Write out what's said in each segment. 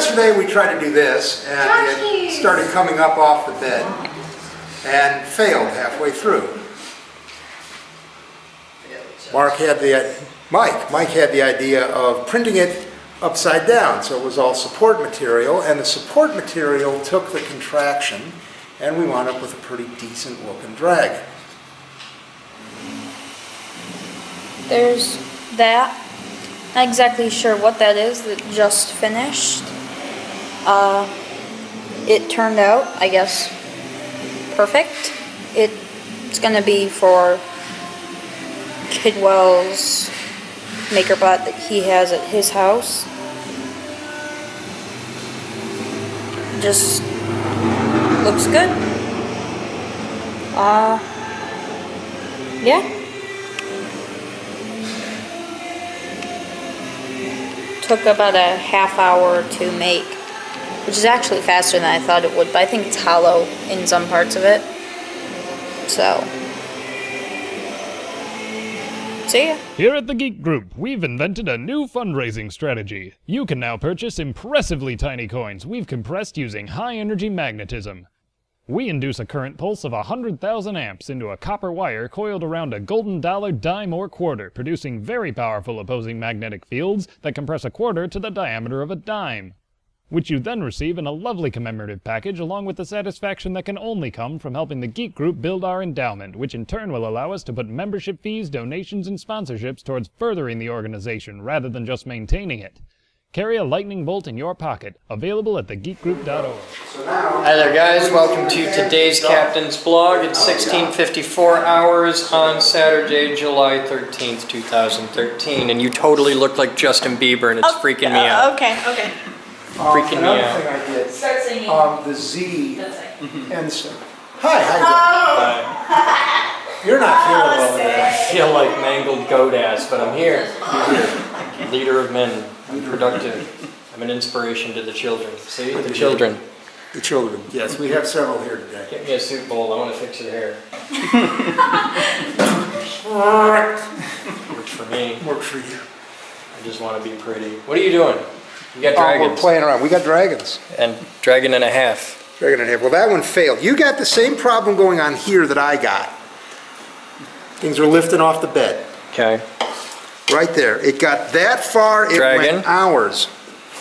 yesterday we tried to do this, and it started coming up off the bed and failed halfway through. Mike had the idea of printing it upside down, so it was all support material, and the support material took the contraction, and we wound up with a pretty decent looking dragon. There's that. Not exactly sure what that is that just finished. It turned out, I guess, perfect. It's gonna be for Kidwell's MakerBot that he has at his house. Just looks good. Yeah. Took about a half hour to make, which is actually faster than I thought it would, but I think it's hollow in some parts of it. So, see ya. Here at the Geek Group, we've invented a new fundraising strategy. You can now purchase impressively tiny coins we've compressed using high-energy magnetism. We induce a current pulse of 100,000 amps into a copper wire coiled around a golden dollar, dime, or quarter, producing very powerful opposing magnetic fields that compress a quarter to the diameter of a dime, which you then receive in a lovely commemorative package along with the satisfaction that can only come from helping the Geek Group build our endowment, which in turn will allow us to put membership fees, donations, and sponsorships towards furthering the organization rather than just maintaining it. Carry a lightning bolt in your pocket, available at thegeekgroup.org. Hi there guys, welcome to today's Captain's Blog. It's 16:54 hours on Saturday, July 13th, 2013, and you totally look like Justin Bieber and it's freaking me out. Okay. Freaking me out. Another thing I did, Start singing. the Z and stuff. Hi, You're not here well today. I feel like mangled goat ass, but I'm here. Leader of men. I'm productive. I'm an inspiration to the children. See? The children. The children. Yes, we have several here today. Get me a soup bowl. I want to fix your hair. Works for me. Works for you. I just want to be pretty. What are you doing? You got dragons. We're playing around. We got dragons. And dragon and a half. Dragon and a half. Well, that one failed. You got the same problem going on here that I got. Things are lifting off the bed. Okay. Right there. It got that far. It went hours.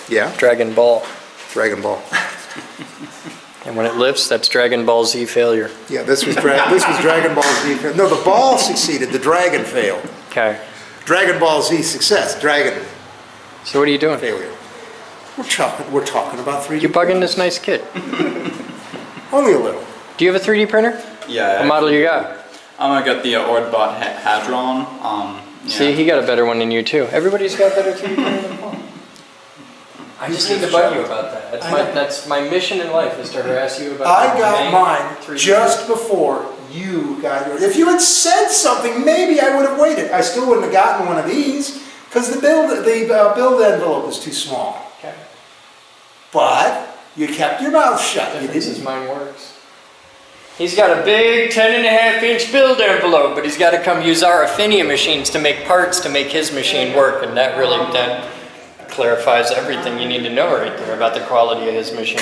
Yeah. Dragon Ball. Dragon Ball. And when it lifts, that's Dragon Ball Z failure. Yeah, this was Dragon Ball Z. No, the ball succeeded. The dragon failed. Okay. Dragon Ball Z success. Dragon. So what are you doing? Failure. We're talking about 3D. You bugging this nice kid? Only a little. Do you have a 3D printer? Yeah. What model you got? I got the Ordbot Hadron. Yeah. See, he got a better one than you too. Everybody's got a better 3D printer than Paul. I just need to bug you about that. That's my mission in life, is to harass you about. I got mine just before you got yours. If you had said something, maybe I would have waited. I still wouldn't have gotten one of these because the build envelope is too small. Okay. But you kept your mouth shut. The difference is mine works. He's got a big 10.5-inch build envelope, but he's got to come use our Affinia machines to make parts to make his machine work, and that clarifies everything you need to know right there about the quality of his machine.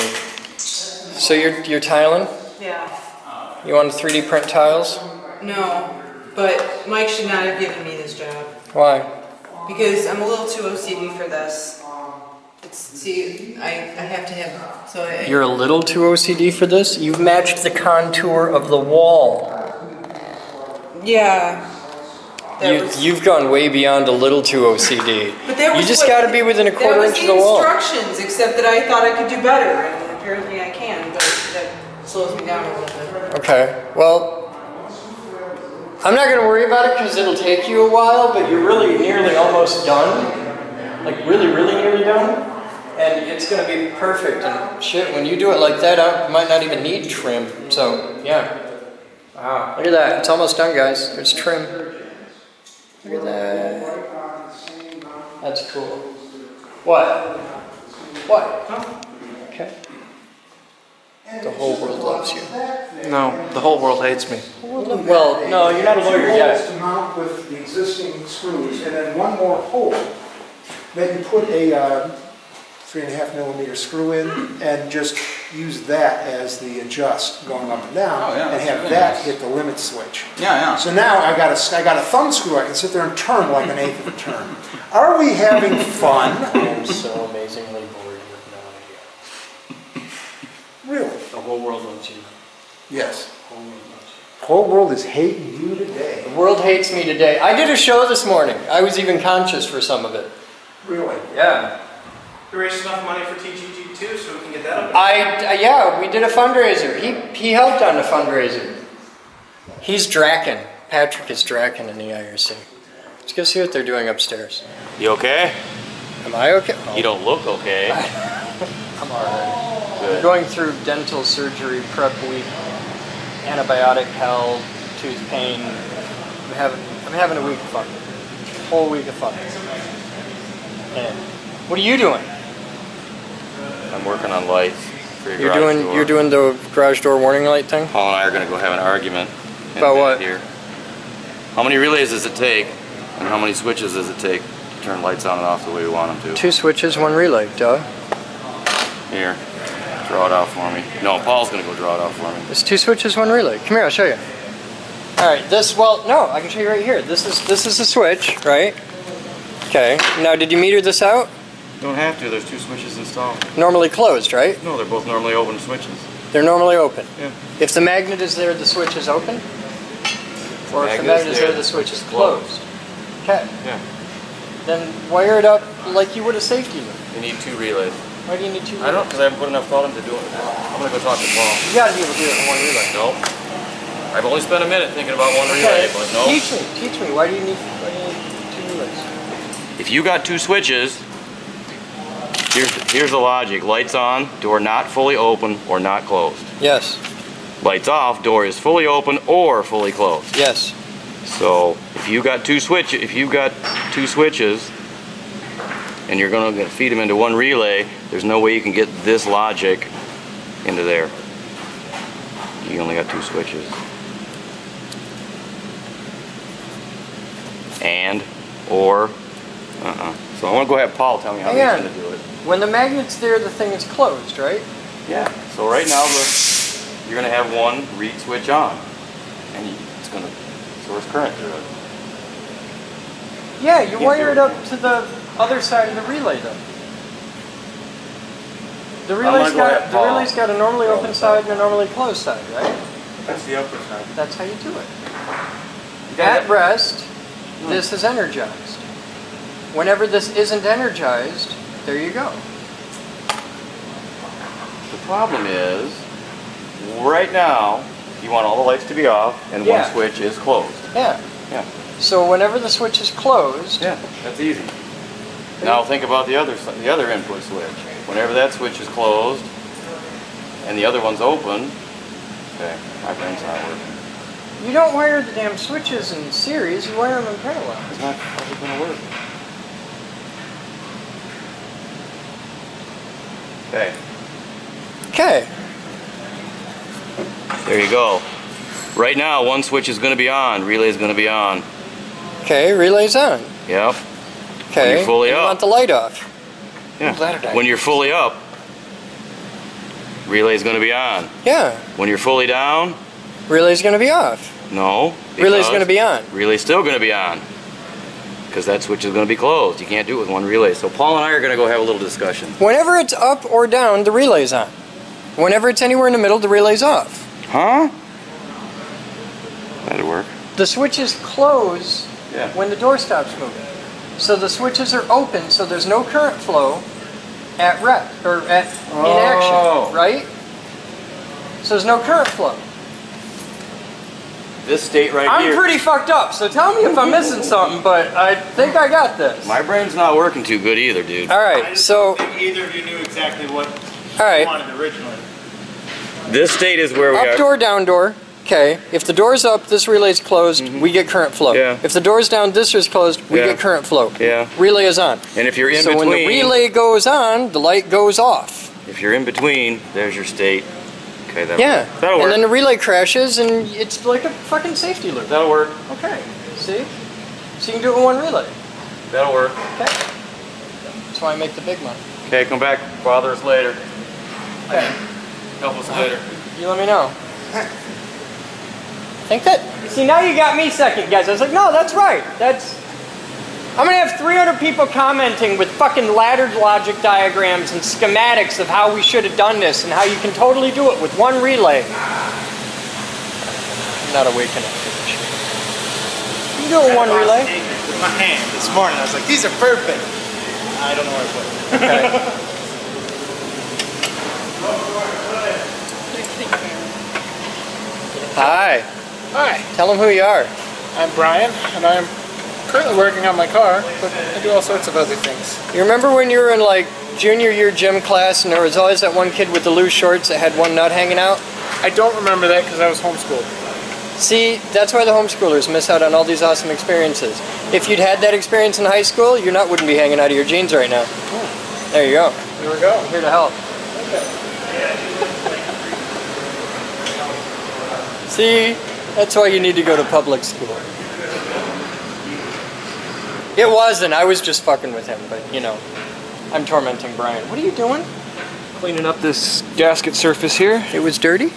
So you're tiling? Yeah. You want to 3D print tiles? No, but Mike should not have given me this job. Why? Because I'm a little too OCD for this. See, I have to have, so You're a little too OCD for this? You've matched the contour of the wall. Yeah. You've gone way beyond a little too OCD. But that was you just got to be within a quarter inch of the wall. That was the instructions, except that I thought I could do better, and apparently I can, but that slows me down a little bit. Okay, well, I'm not going to worry about it because it'll take you a while, but you're really nearly almost done. Like really, really nearly done. And it's going to be perfect. And shit, when you do it like that, I might not even need trim. So, yeah. Wow. Look at that. It's almost done, guys. There's trim. Look at that. That's cool. What? What? Okay. The whole world loves you. No, the whole world hates me. Well, no, you're not a lawyer yet. To mount with the existing screws, and then one more hole. Then you put a 3.5 millimeter screw in, and just use that as the adjust going up and down, Oh, yeah, and that's have really that nice. hit the limit switch. Yeah. So now I got a thumb screw. I can sit there and turn like 1/8 of a turn. Are we having fun? I am so amazingly bored with no idea. Really? The whole world loves you. Yes. The whole world loves you. The whole world is hating you today. The world hates me today. I did a show this morning. I was even conscious for some of it. Really? Yeah. We raised enough money for TGG too, so we can get that up. Yeah, we did a fundraiser. He helped on the fundraiser. He's Draken. Patrick is Draken in the IRC. Let's go see what they're doing upstairs. You okay? Am I okay? Oh. You don't look okay. I'm alright. Good. Going through dental surgery prep week, antibiotic hell, tooth pain. I'm having a week of fun. Whole week of fun. And what are you doing? I'm working on lights for your garage door. You're doing the garage door warning light thing? Paul and I are going to go have an argument. About what? Here. How many relays does it take, and how many switches does it take to turn lights on and off the way we want them to? 2 switches, 1 relay, duh. Here, draw it out for me. No, Paul's going to go draw it out for me. It's 2 switches, 1 relay. Come here, I'll show you. Alright, no, I can show you right here. This is the switch, right? Okay, now did you meter this out? Don't have to, there's 2 switches installed. Normally closed, right? No, they're both normally open switches. They're normally open. Yeah. If the magnet is there, the switch is open? Or if the magnet is there, the switch is closed? Okay. Yeah. Then wire it up like you would a safety loop. You need 2 relays. Why do you need 2 relays? I don't, because I haven't put enough thought into doing it. I'm going to go talk to Paul. You gotta be able to do it in 1 relay. Nope. I've only spent a minute thinking about 1 relay, but no. Teach me. Why do you need 2 relays? If you got 2 switches, here's the logic. Lights on, door not fully open or not closed. Yes. Lights off, door is fully open or fully closed. Yes. So if you got 2 switches, and you're going to feed them into 1 relay, there's no way you can get this logic into there. You only got 2 switches. And, or, So I want to go have Paul tell me how he's going to do it. When the magnet's there, the thing is closed, right? Yeah. So right now, you're going to have 1 read switch on, and it's going to source current through it. Yeah, you wire it up to the other side of the relay, though. The relay's got a normally open side and a normally closed side, right? That's the upper side. That's how you do it. At rest, this is energized. Whenever this isn't energized, there you go. The problem is, right now, you want all the lights to be off, and 1 switch is closed. Yeah. Yeah. So whenever the switch is closed... Yeah, that's easy. Now think about the other input switch. Whenever that switch is closed, and the other one's open, okay, my brain's not working. You don't wire the damn switches in series, you wire them in parallel. It's not probably going to work. Okay. Okay. There you go. Right now, 1 switch is going to be on, relay is going to be on. Okay, relay's on. Yep. Okay. When you're fully you up. want the light off. Yeah. When you're fully up, relay's going to be on. Yeah. When you're fully down, relay's going to be off. No. Relay's going to be on. Relay's still going to be on. Because that switch is going to be closed. You can't do it with 1 relay. So Paul and I are going to go have a little discussion. Whenever it's up or down, the relay's on. Whenever it's anywhere in the middle, the relay's off. Huh? That'd work. The switches close when the door stops moving. So the switches are open, so there's no current flow at rest or in action, right? So there's no current flow. This state right here. I'm pretty fucked up, so tell me if I'm missing something, but I think I got this. My brain's not working too good either, dude. Alright, so... I don't think either of you knew exactly what you wanted originally. This state is where we are. Up door, down door. Okay, if the door's up, this relay's closed, we get current flow. Yeah. If the door's down, this is closed, we get current flow. Yeah. Relay is on. And if you're in so between... when the relay goes on, the light goes off. If you're in between, there's your state. Okay, that'll that'll work. And then the relay crashes, and it's like a fucking safety loop. That'll work. Okay, see? So you can do it in 1 relay. That'll work. Okay. That's why I make the big money. Okay, come back, bother us later. Okay. Help us later. You let me know. Think that? See, now you got me second guess. I was like, no, that's right. I'm gonna have 300 people commenting with fucking ladder logic diagrams and schematics of how we should have done this and how you can totally do it with one relay. I'm not awakening. You can do it with one relay. With my hand this morning, I was like, these are perfect. I don't know where I put it. Okay. Hi. Hi, Tell them who you are. I'm Brian, and I'm currently working on my car, but I do all sorts of other things. You remember when you were in like junior year gym class and there was always that one kid with the loose shorts that had one nut hanging out? I don't remember that because I was homeschooled. See, that's why the homeschoolers miss out on all these awesome experiences. If you'd had that experience in high school, your nut wouldn't be hanging out of your jeans right now. There you go. Here we go. I'm here to help. See, that's why you need to go to public school. It wasn't. I was just fucking with him, but you know, I'm tormenting Brian. What are you doing? Cleaning up this gasket surface here. It was dirty?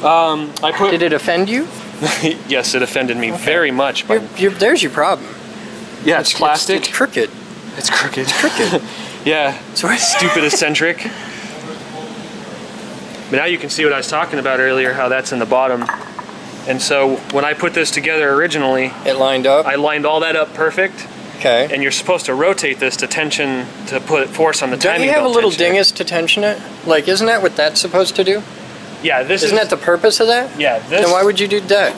I put. Did it offend you? Yes, it offended me very much. There's your problem. Yeah, it's plastic. It's crooked. It's crooked. It's crooked. Yeah. Sorry. Stupid eccentric. But now you can see what I was talking about earlier, how that's in the bottom. And so when I put this together originally, It lined up? I lined all that up perfect. Okay. And you're supposed to rotate this to tension to put force on the Don't timing you have a belt little tensioner. dingus to tension it? Like, isn't that what that's supposed to do? Yeah, this Isn't that the purpose of that? Yeah, this. Then why would you do that?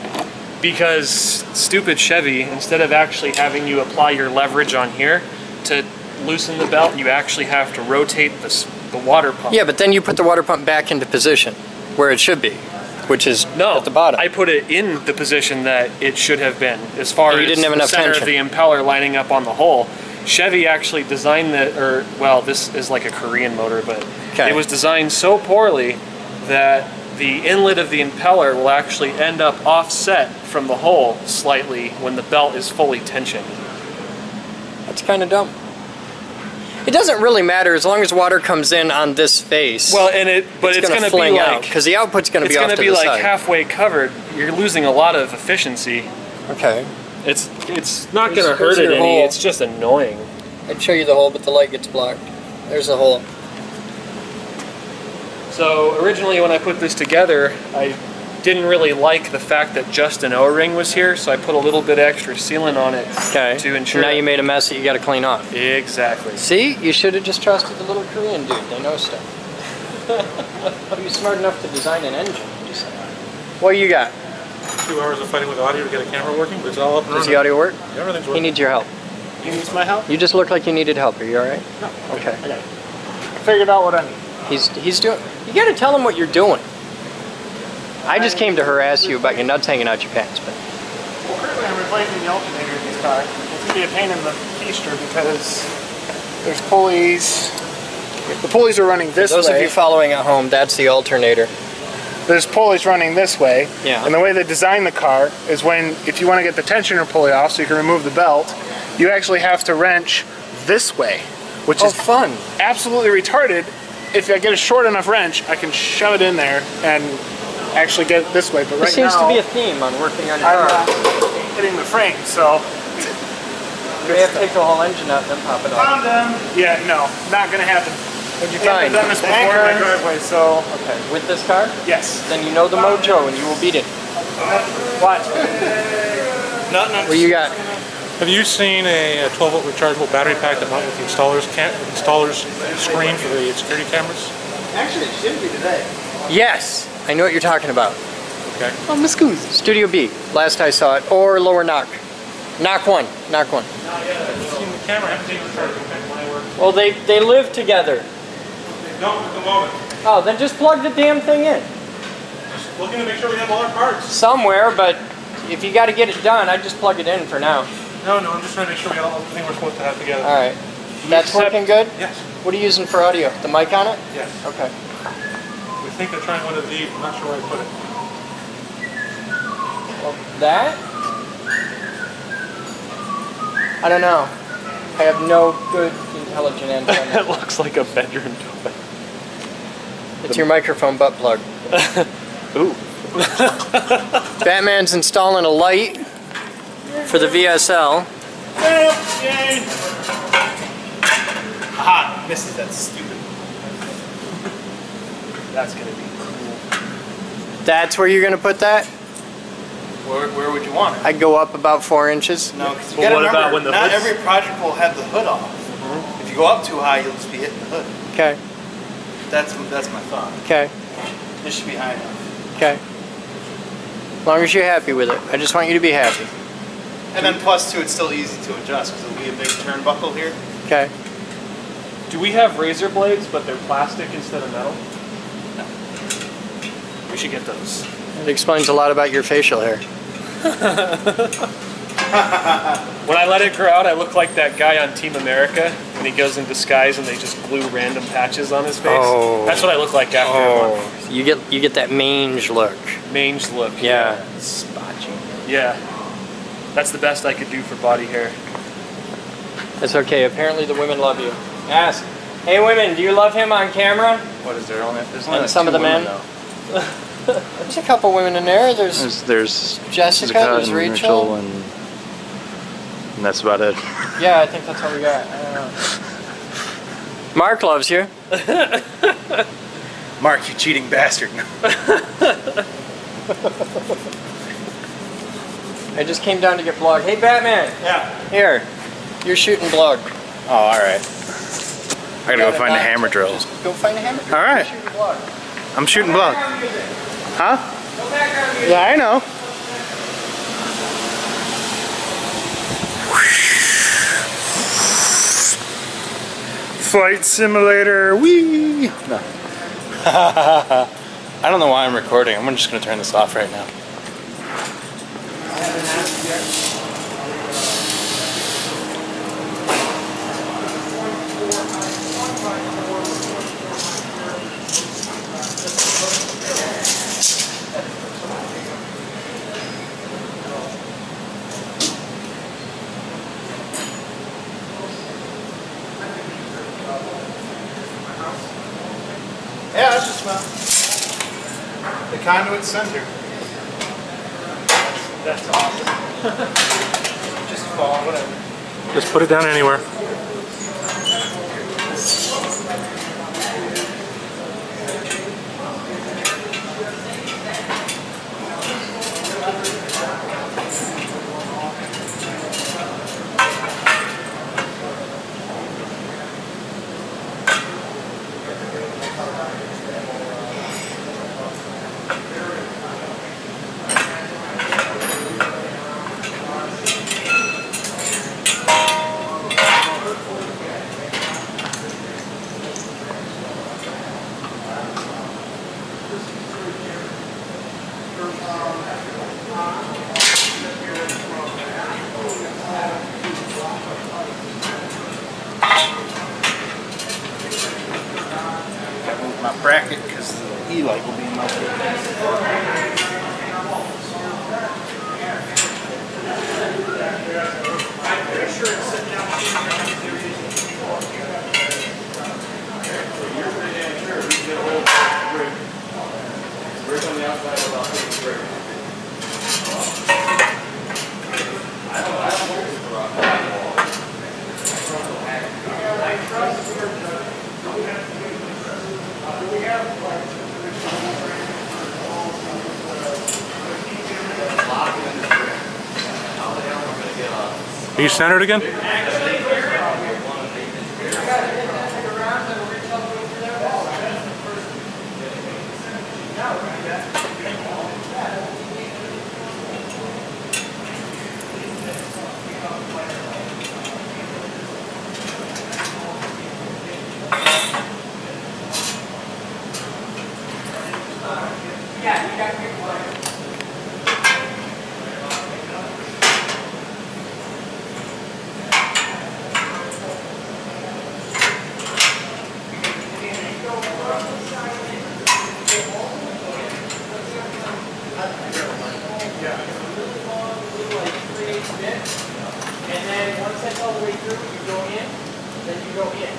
Because stupid Chevy, instead of actually having you apply your leverage on here to loosen the belt, you actually have to rotate the water pump. Yeah, but then you put the water pump back into position where it should be, which is at the bottom. I put it in the position that it should have been, as far And you as didn't have the enough center tension. of the impeller lining up on the hole. Chevy actually designed this is like a Korean motor, but Okay. it was designed so poorly that the inlet of the impeller will actually end up offset from the hole slightly when the belt is fully tensioned. That's kind of dumb. It doesn't really matter as long as water comes in on this face. Well, but it's going to be fling out like, because the output's going to it's be off going to to be the like side. halfway covered. You're losing a lot of efficiency. Okay. It's not going to There's hurt it your any. hole. It's just annoying. I'd show you the hole, but the light gets blocked. There's the hole. So originally when I put this together, I didn't really like the fact that just an O-ring was here, so I put a little bit extra sealant on it to ensure. Now you made a mess that you got to clean off. Exactly. See, you should have just trusted the little Korean dude. They know stuff. Are you smart enough to design an engine? What you got? 2 hours of fighting with audio to get a camera working, but it's all up and running. Does the audio work? Yeah, everything's He working. needs your help. He needs my help? You just look like you needed help. Are you all right? No. Okay. I got it. I figured out what I need. He's doing. You got to tell him what you're doing. I just came to harass you about your nuts hanging out your pants, but. Well, currently I'm replacing the alternator in this car. It's going to be a pain in the keister because there's pulleys. The pulleys are running this Those way. of you following at home, that's the alternator. There's pulleys running this way. Yeah. And the way they design the car is if you want to get the tensioner pulley off so you can remove the belt, you actually have to wrench this way, which is fun. Absolutely retarded. If I get a short enough wrench, I can shove it in there and actually get it this way. But There right seems now, to be a theme on working on your I'm car. hitting the frame, so. You may have to take the whole engine out and then pop it off. Found them. Yeah, no, not gonna happen. What'd you I've find? done this before in my driveway, so. Okay, with this car? Yes. Then you know the mojo and you will beat it. What? Nothing. What you got? Have you seen a 12-volt rechargeable battery pack that went with the installer's screen for the security cameras? Actually, it should be today. Yes, I know what you're talking about. Okay. Oh, Miss Goose. Studio B, last I saw it, or lower knock. Knock one, knock one. Have you seen the camera? I haven't seen the rechargeable pack when I work. Well, they live together. They don't at the moment. Oh, then just plug the damn thing in. Just looking to make sure we have all our parts. Somewhere, but if you got to get it done, I'd just plug it in for now. No, I'm just trying to make sure we got everything we're supposed to have together. All right. That's working good? Yes. What are you using for audio? The mic on it? Yes. Okay. We think they're trying one of these. I'm not sure where I put it. Well, that? I don't know. I have no good intelligence intelligent antenna. It looks like a bedroom toy. It's your microphone butt plug. Ooh. Batman's installing a light for the VSL. Yay! Aha, misses, that's stupid. That's gonna be cool. That's where you're gonna put that? Where would you want it? I'd go up about 4 inches. No, because you But gotta what about remember, when the not hood's- every project will have the hood off. If you go up too high, you'll just be hitting the hood. Okay, That's my thought. okay, This should be high enough. okay. As long as you're happy with it. I just want you to be happy. And then plus two, it's still easy to adjust because it'll be a big turnbuckle here. Okay. Do we have razor blades, but they're plastic instead of metal? No. We should get those. It explains a lot about your facial hair. When I let it grow out, I look like that guy on Team America when he goes in disguise and they just glue random patches on his face. Oh. That's what I look like after a month. You get that mange look. Mange look. Yeah. Spotchy. Yeah. That's the best I could do for body hair. That's okay. Apparently the women love you. Ask. Hey women, do you love him on camera? What is there only? There's And only like some of two the men? women, There's a couple women in there. There's Jessica, there's Rachel. and that's about it. Yeah, I think that's all we got. I don't know. Mark loves you. Mark, you cheating bastard. I just came down to get blog. Hey Batman. Yeah. Here. You're shooting blog. Oh, all right. I gotta go find the hammer drill. Just go find a hammer drill. All right. Shoot blog. I'm shooting block. Huh? Yeah, I know. Flight simulator, wee! No. I don't know why I'm recording. I'm just gonna turn this off right now. Yeah, that's just well. The Conduit center. That's awesome. Just fall, whatever. Just put it down anywhere. Gotta move my bracket because the E-light will be melted. Are you centered again? And then once that's all the way through, you go in, then you go in.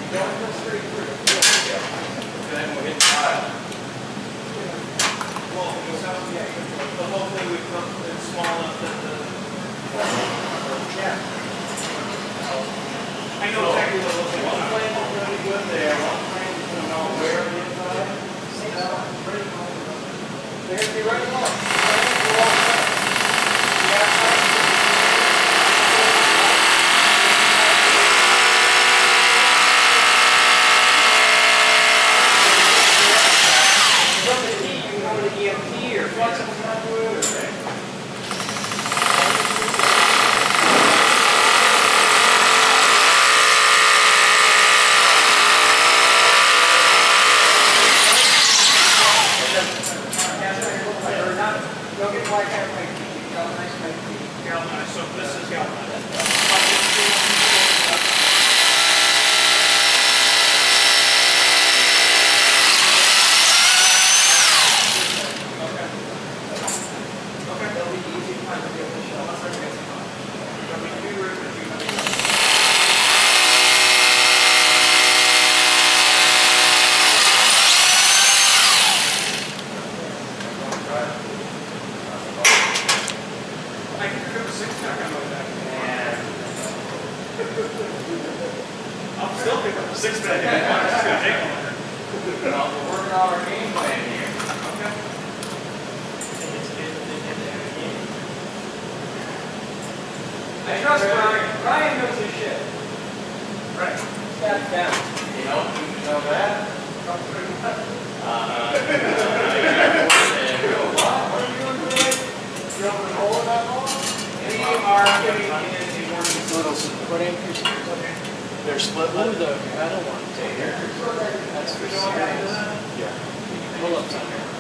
They're split lip. The metal ones. That's for serious. Yeah. Pull-ups on there.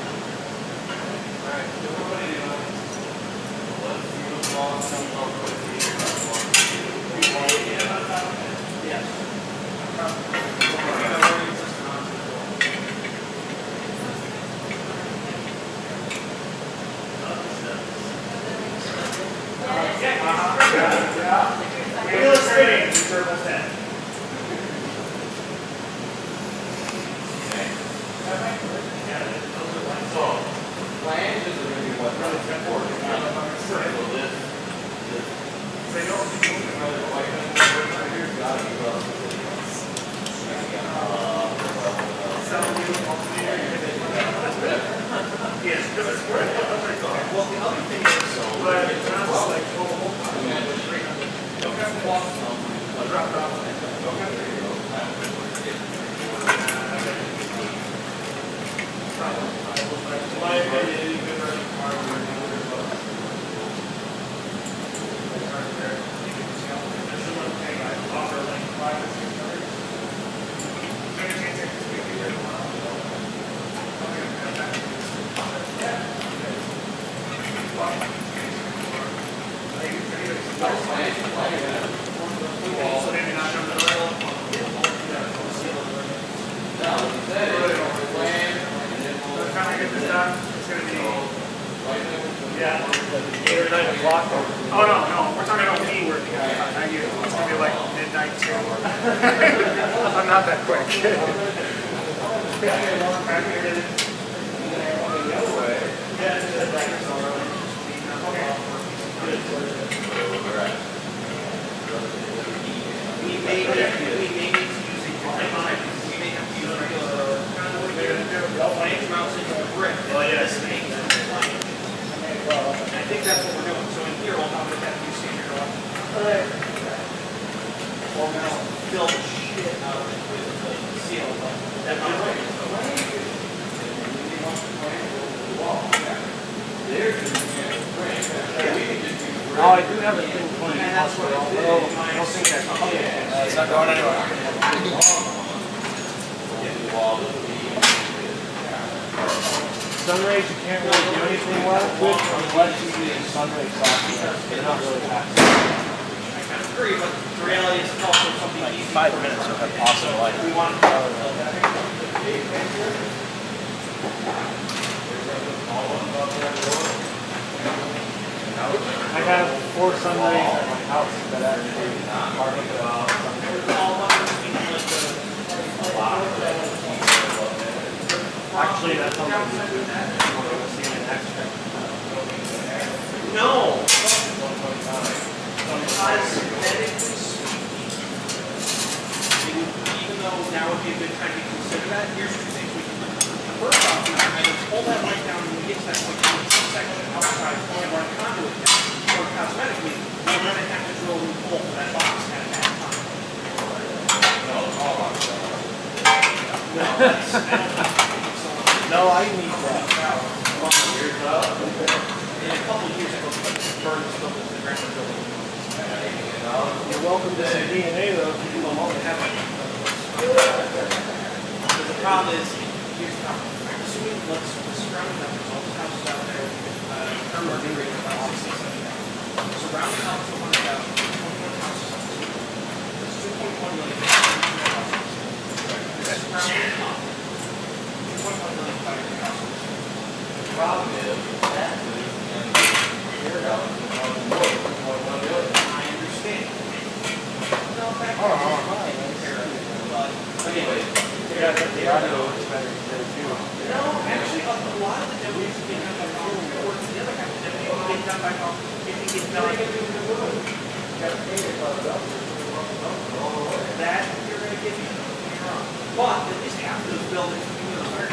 Oh no, we're talking about me working on it, not you. It's gonna be like midnight too. I'm not that quick. I think that's what we're doing. So in here, we'll have that new standard one. Alright. Or we're going to fill the shit out of it with the seal. That's not right. Oh, I do have a thing planned. And that's what I don't think that's It's not going anywhere. Sunrays you can't really do anything with unless you use Sunray software. They're not really fast. I kind of agree, but the reality is it's also something like 5 minutes will have awesome light. we want to I have 4 Sunrays at my house that actually are actually that's something you want to see an extra. No! Because medically speaking, even though now would be a good time to consider that, here's 2 things we can do. First off, we can either pull that right down when we get to that point in some section outside and run conduit down, or cosmetically, we're going to have to drill a new hole for that box at that time. No, I need that. In a couple of years, I hope to burn the stuff into the ground and build it. You're welcome to some DNA though. Because the problem is, here's the problem. Assuming let's surround up, there's all the houses out there, our market rate is about 60, 70,000. So round it up to 100,000, 21 houses. That's 2.1 million. That's round it up. 2.1 million houses. The problem is, that is, and here out, I understand. No, back Oh, but anyway, yeah, the audio is better too. no, actually, a lot of the demos get done by power or the other half of the demos get done by power. If you get done, that you're going to get me. But at least half of those buildings, even though they're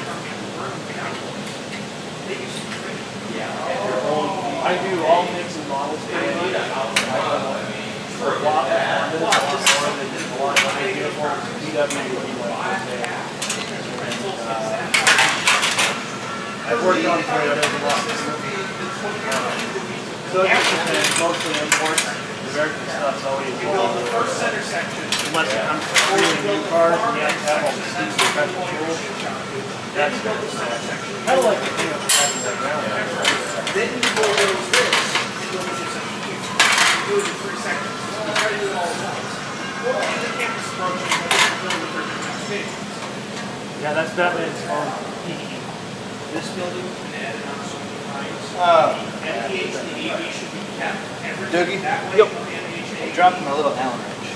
burning down, they used to be pretty. Yeah. I do all makes and models pretty much. For a lot of uniforms, definitely would be like okay. I've worked on Toyotas a lot. So it just depends, mostly imports. The American stuff's always unless it comes to really new cars and you have to have all the stupid special tools. That's kind of like the thing that's happening right now. Then you go those this, and you'll just do it in 3 seconds. You try to do it all at once. Well, the campus approach is really the first. Yeah, that's Batman's own PE. This building can add it on so many times. The NPH and the AV should be kept. Dougie? Yep. I dropped him a little Allen wrench.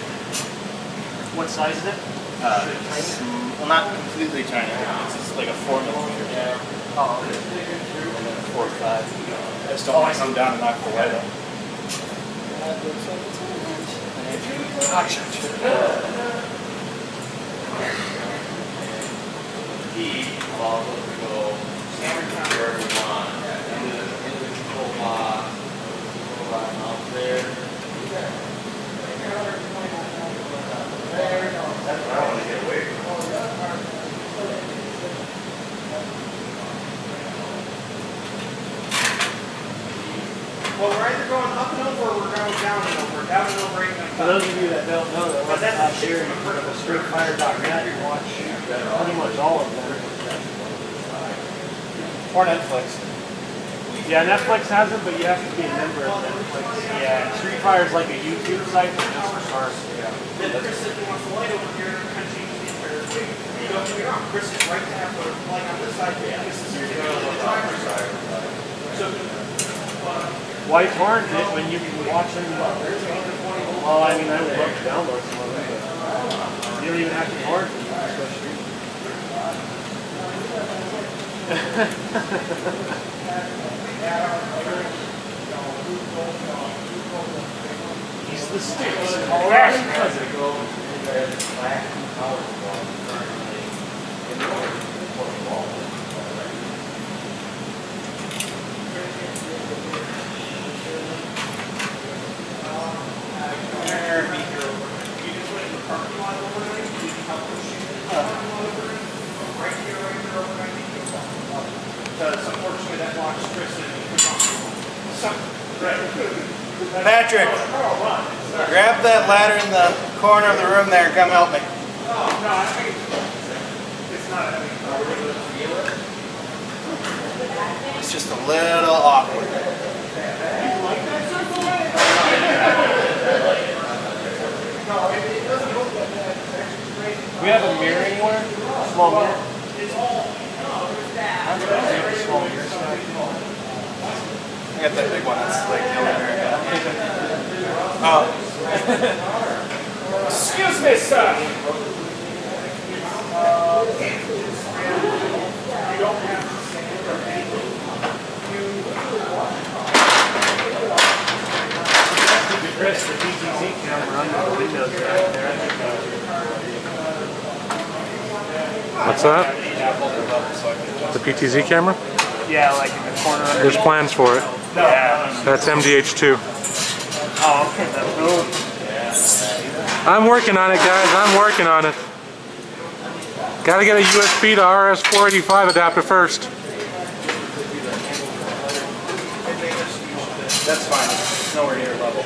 What size is it? Well, not completely tiny. It's just like a 4mm. Oh, okay. And then a 4 or 5. I just don't want to come down and knock the light out. Well, we're either going up and over or we're going down and over. Down and over ain't gonna For those of you that don't know, that was last year, you put up a StreetFighter.net and watch pretty much all of them. Or Netflix. Yeah, Netflix has it, but you have to be a member of Netflix. Yeah, Street Fighter is like a YouTube site, but just for cars. Then Chris said he wants the light over here and kind of changes the entire thing. You don't get me wrong, Chris is right to have the light on this side, but this is the driver's side. So, Why aren't it when you can watch them? Well, I mean, I would love to download some of them, but you don't even have to torrent them. You can just go stream. He's the State's Colorado cousin. Patrick, grab that ladder in the corner of the room there and come help me. It's just a little awkward. We have a mirror anywhere? A small mirror? Small mirror. I got that big one that's like the only mirror. Oh. excuse me, sir. Chris, the PTZ camera under the windows right there. What's that? The PTZ camera? Yeah, like in the corner under. There's plans for it. Yeah. That's MDH2. Oh, okay, that's cool. I'm working on it, guys. I'm working on it. Gotta get a USB to RS485 adapter first. That's fine. It's nowhere near level.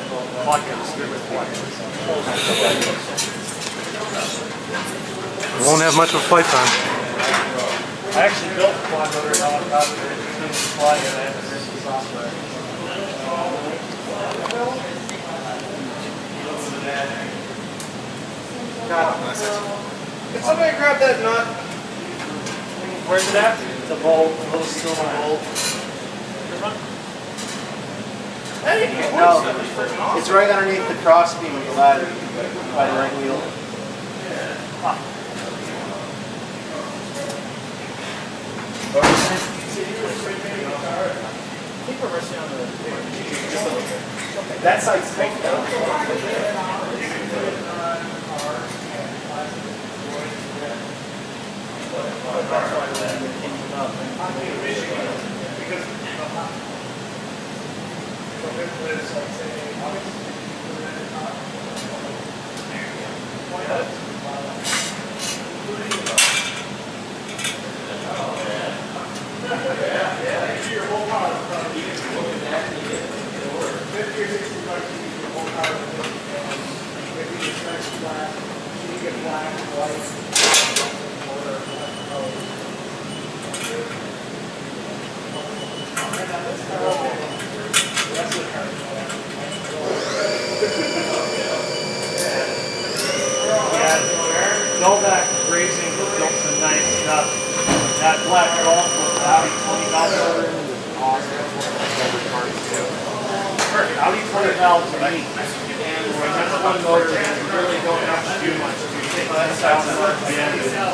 Won't have much of a flight time. I actually built a quad motor helicopter. It's been supplied and I have to write the software. God bless it. Can somebody grab that nut? Where's it at? The bolt, a little silver bolt. No, it's right underneath the cross beam of the ladder by the right wheel. I think we're resting on the just a little bit. That side's tight though. Yeah, Novak Racing built some nice stuff. That black Golf with the Audi 20 valve motor is awesome. That's one of my favorite cars too. Perfect. Audi 20 valves are neat. And that's one motor that you really don't have to do much to. You take 10,000 RPM and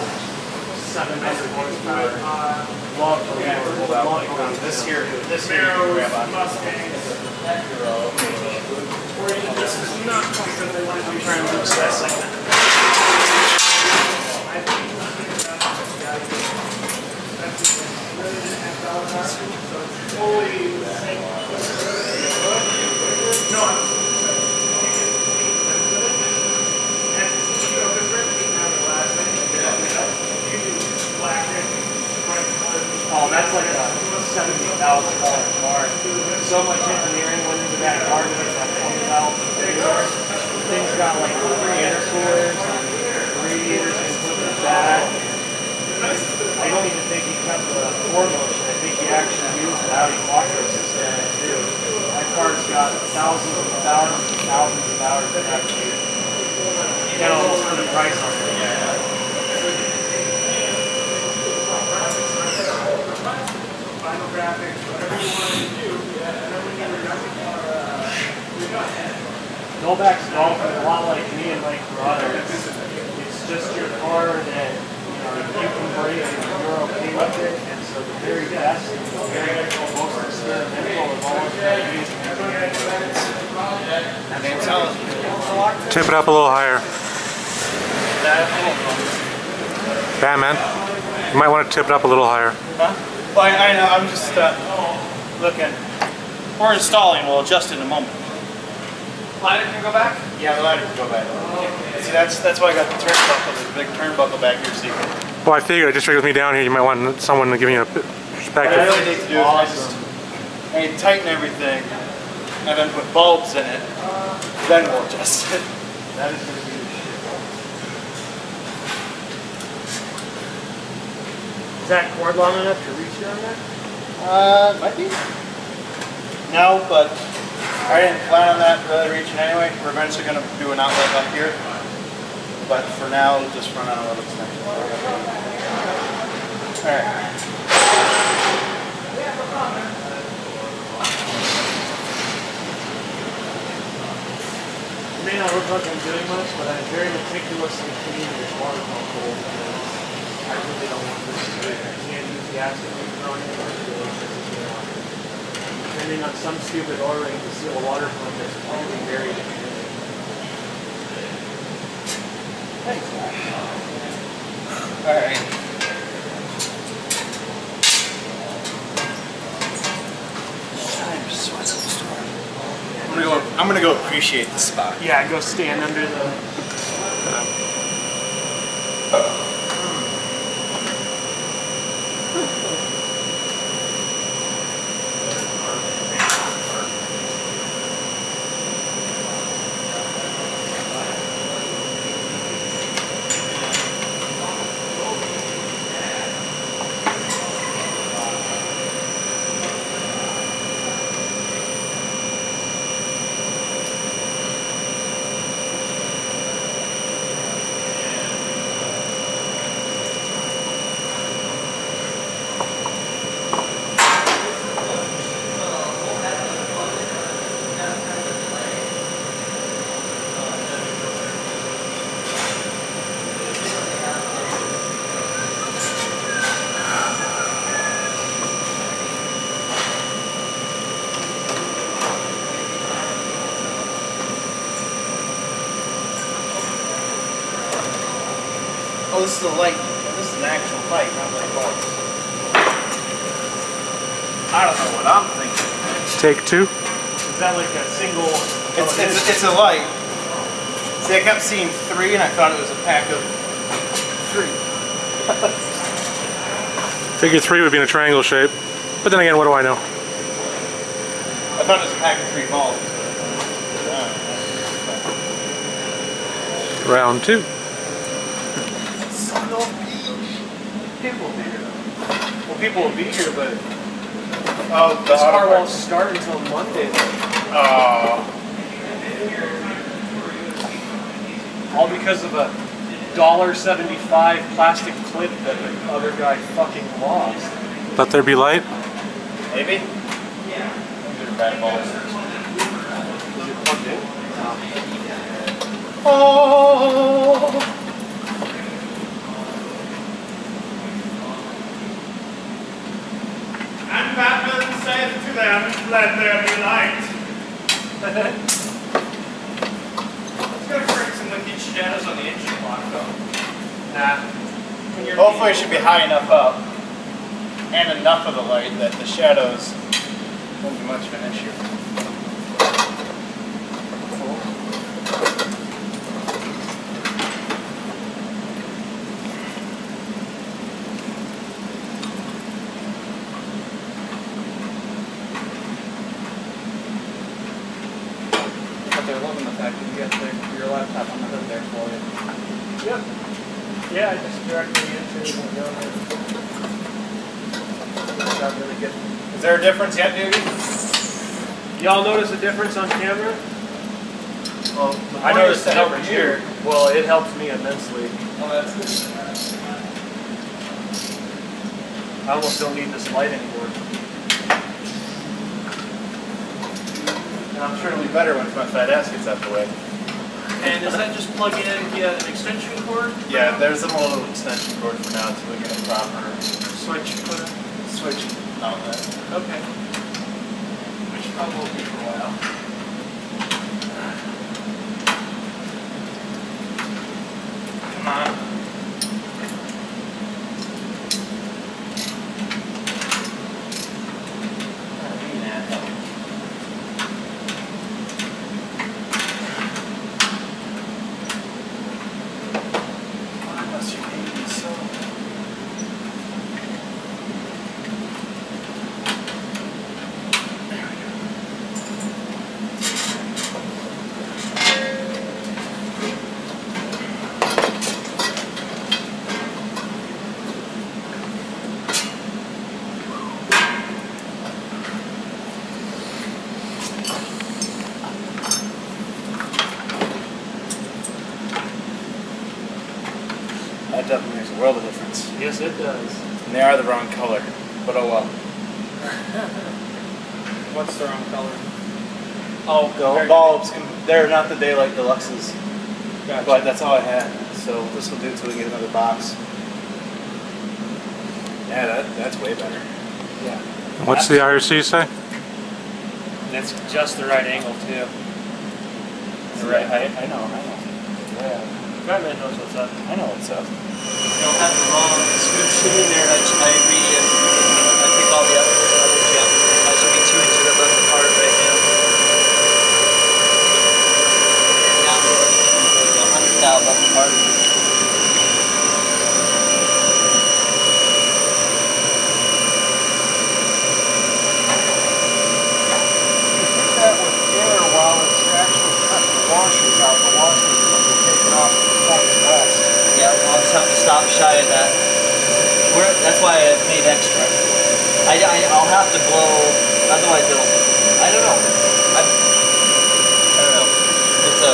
700 horsepower. Love the motor. This year you grab on. This is not something they want to do trying to assess like that. Oh, that's like a $70,000 car. So much engineering went into that car to make that 20 valve. Things got like 3 intercoolers and radiators included in that. I don't even think he kept the 4-motion. I think he actually used the Audi Quattro system in it too. That car's got thousands and thousands and thousands of hours of activity. You can't almost put a price on it. Final graphics, whatever you want to do, Novak's Golf is a lot like me and my brother. It's just your car that you can break and you're okay with it. And so the very best and the very most experimental of all of the use engineering. Tip it up a little higher. Batman, you might want to tip it up a little higher. Huh? Well, I know, I'm just looking. We're installing, we'll adjust in a moment. Ladder can go back? Yeah, the ladder can go back. See, that's why I got the turnbuckle, there's a big turnbuckle back here so you can... Well, I figured it just with me down here, you might want someone to give me a perspective. What I really need to do is I need to tighten everything and then put bulbs in it, then we'll adjust it. That is going to be the shit. Is that cord long enough to reach you on that? Might be. No, but I didn't plan on that really reaching anyway. We're eventually going to do an outlet up here. But for now, we'll just run out of extension. Alright. It may not look like I'm doing much, but I'm very meticulously cleaning this water pump hole because I really don't want this to break. I can't use the acid leak on it or depending on some stupid O-ring to seal a water pump that's probably buried in it. Thanks. Alright. I'm gonna go appreciate the spot. Yeah, go stand under the... Oh, this is a light. This is an actual light, not like bulbs. I don't know what I'm thinking. Take two. Is that like a single... It's a light. See, I kept seeing 3 and I thought it was a pack of 3. Figure 3 would be in a triangle shape. But then again, what do I know? I thought it was a pack of 3 bulbs. Round 2. Son of a beach. People will be here. Well, people will be here, but Oh, the This auto car won't parts. start until Monday. Oh. All because of a $1.75 plastic clip that the other guy fucking lost. Let there be light. Maybe? Is it plugged in? Oh. And Batman said to them, let there be light. It's gonna create some wicked shadows on the engine block though. Nah. Hopefully it should be high enough up and enough of the light that the shadows won't be much of an issue. But they're loving the fact that you got your laptop on the hood there for you. Yep. Yeah, I just directly into it and go there. Not really good. Is there a difference yet, Duty? Y'all notice a difference on camera? Well, I noticed it over here. Well, it helps me immensely. Oh, that's good. I almost don't need this light anymore. And I'm sure it'll be better once my fat ass gets out the way. And is that just plug in via an extension cord? Yeah, there's a little extension cord for now until we get a proper Switch put in? switch outlet. Okay. Which probably will be for a while. Come on. Unless you need me so. That definitely makes a world of difference. Yes, it does. And they are the wrong color, but oh well. What's the wrong color? Oh, the bulbs, they're not the Daylight Deluxes. Gotcha. But that's all I had, so this will do until we get another box. Yeah, that's way better. Yeah. What's the IRC say? And it's just the right angle, too. The right height? I know. Yeah. Batman knows what's up. I know what's up. You don't have the wrong description in there. I agree. I think all the others, yeah. I should be 2 inches above the part right now. And now we're 100 thou above the part. That with air while it's actually cutting the washers out. The washers will be taken off before it's west. Yeah, well, I'll just have to stop shy of that. That's why I made extra. I'll have to blow, otherwise it'll, I don't know. I don't know. It's a...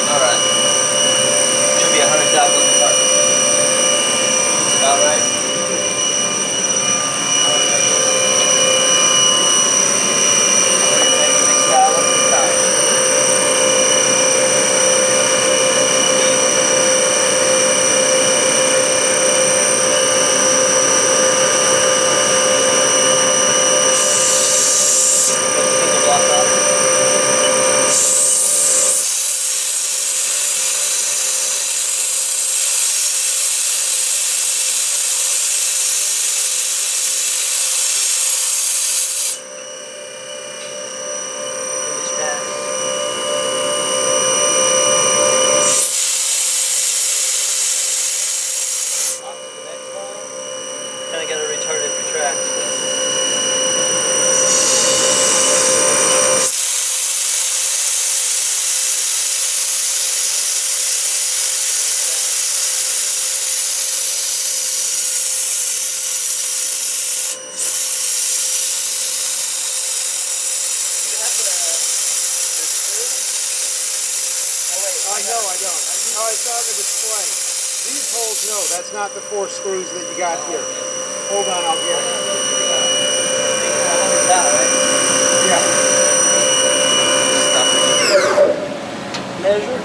Alright. Should be 100,000 apart. That's about right. know I don't. Oh, it's on the display. These holes, no, that's not the 4 screws that you got here. Hold on, I'll get it. Yeah. Measure.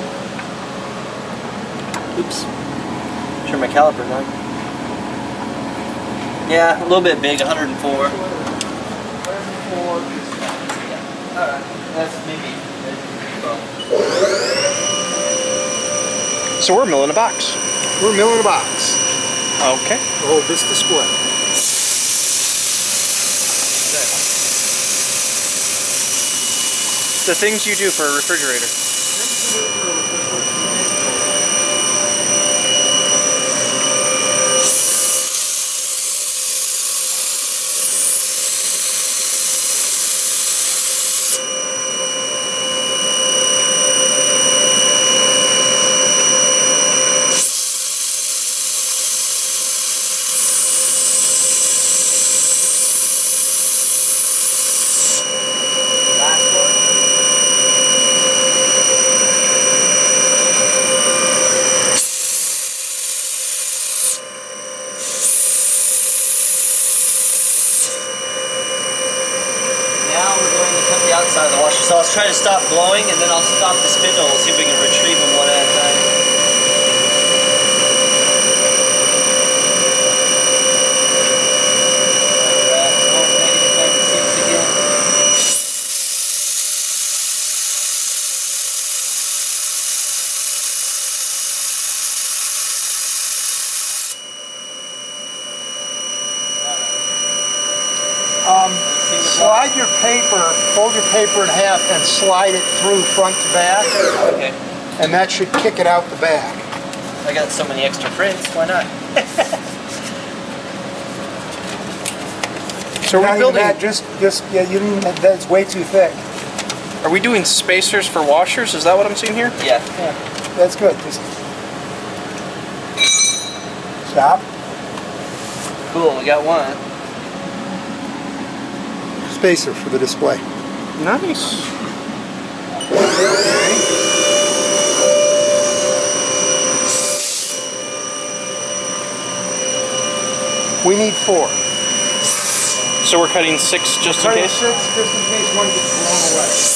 Oops. Turn my calipers on. Yeah, a little bit big, 104. 104. Yeah. Alright. That's maybe. So we're milling a box. We're milling a box. Okay. To hold this display. The things you do for a refrigerator. Outside of the washer. So I'll try to stop blowing and then I'll stop the spindle. We'll see if we can retrieve them one at a time. Slide your paper, fold your paper in half and slide it through front to back. Okay. And that should kick it out the back. I got so many extra prints, why not? So are we building... That, yeah, you didn't, that's way too thick. Are we doing spacers for washers? Is that what I'm seeing here? Yeah. That's good. Just stop. Cool, we got one. Spacer for the display. Nice. We need 4. So we're cutting 6 just in case? 6 just in case one gets blown away.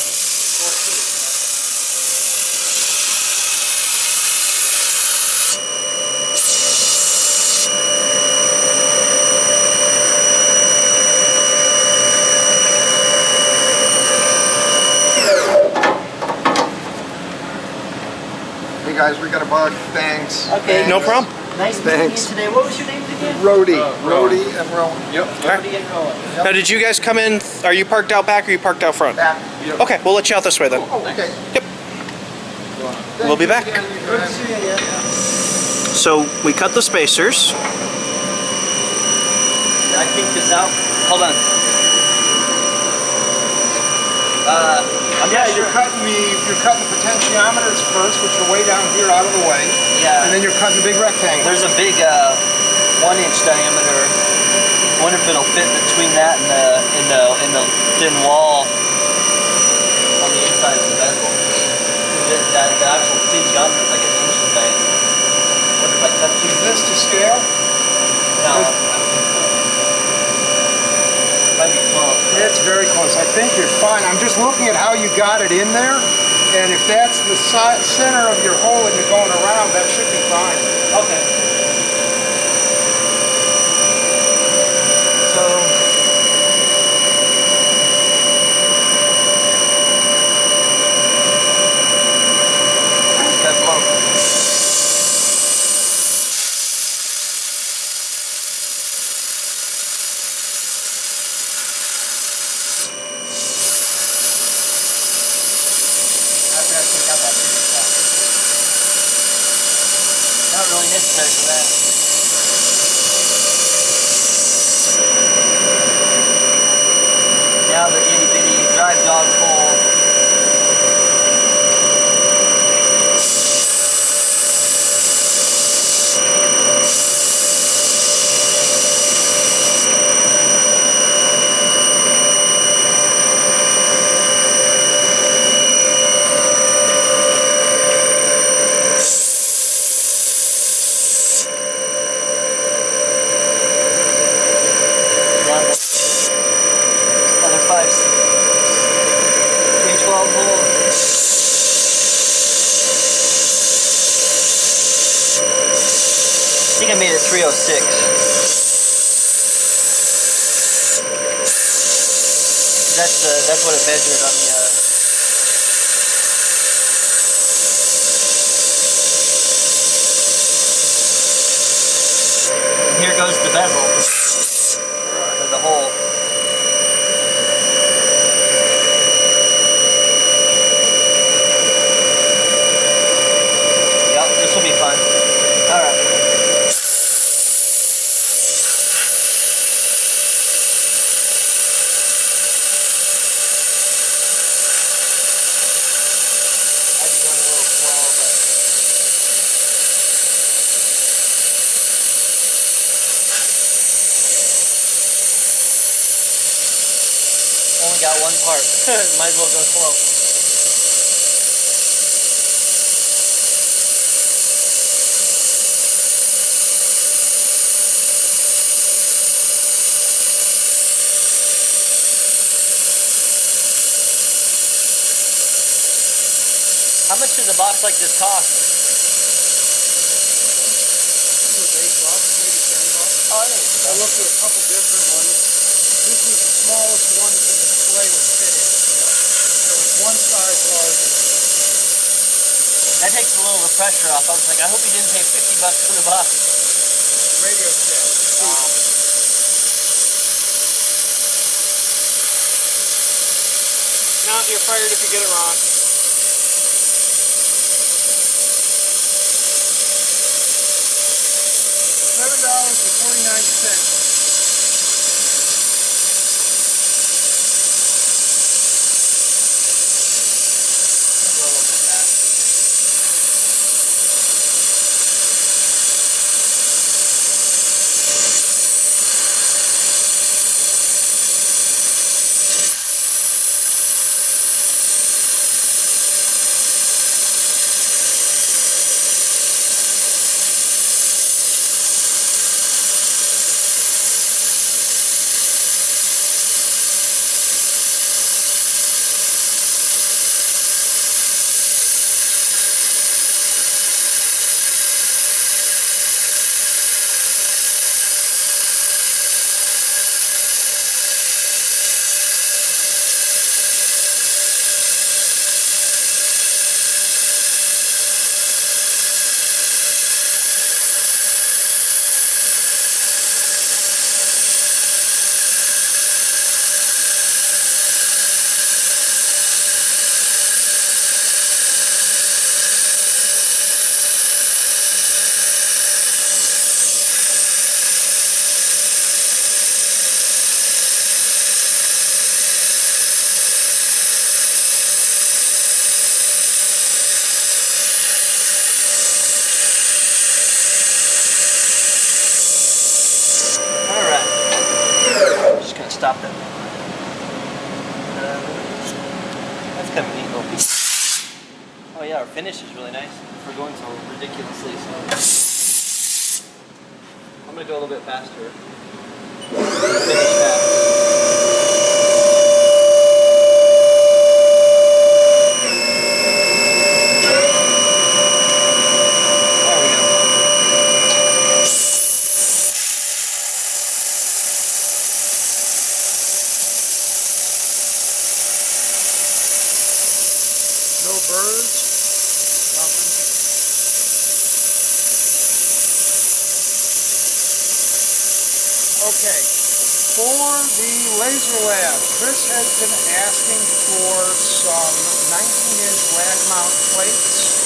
Guys, we got a bug. Thanks. Okay. No problem. Nice meeting you today. What was your name again? Rhodey. Rhodey and Rowan. Yep. Rhodey and Rowan. Yep. Now, did you guys come in? Are you parked out back or are you parked out front? Back. Yep. Okay, we'll let you out this way then. Oh, okay. Yep. We'll be back. Good to see you. So we cut the spacers. Did I kick this out? Hold on. Yeah, you're cutting the potentiometers first, which are way down here out of the way. Yeah. And then you're cutting the big rectangle. There's a big 1-inch diameter. I wonder if it'll fit between that and the thin wall on the inside of the bezel. The actual potentiometer is like 1 inch in diameter. I wonder if I cut through this to scale? No. Might be close. It's very close. I think you're fine. I'm just looking at how you got it in there, and if that's the center of your hole and you're going around, that should be fine. Okay. So that's low. Not really necessary for that. Now the itty bitty drive dog pole. 306. That's what it measured on the. And here goes the bezel, or the hole. Yep, this will be fun. All right. Only got one part. Might as well go slow. How much does a box like this cost? Oh, I looked at a couple different ones. This was the smallest one that the display would fit in. There was one size larger. That takes a little of the pressure off. I was like, I hope he didn't pay $50 for the box. Radio set. No, you're fired if you get it wrong. $7.49. Stop it. That's kind of neat little piece. Oh yeah, our finish is really nice for going so ridiculously slow. I'm gonna go a little bit faster. Finish fast. No birds, nothing. Okay, for the laser lab, Chris has been asking for some 19-inch rack mount plates,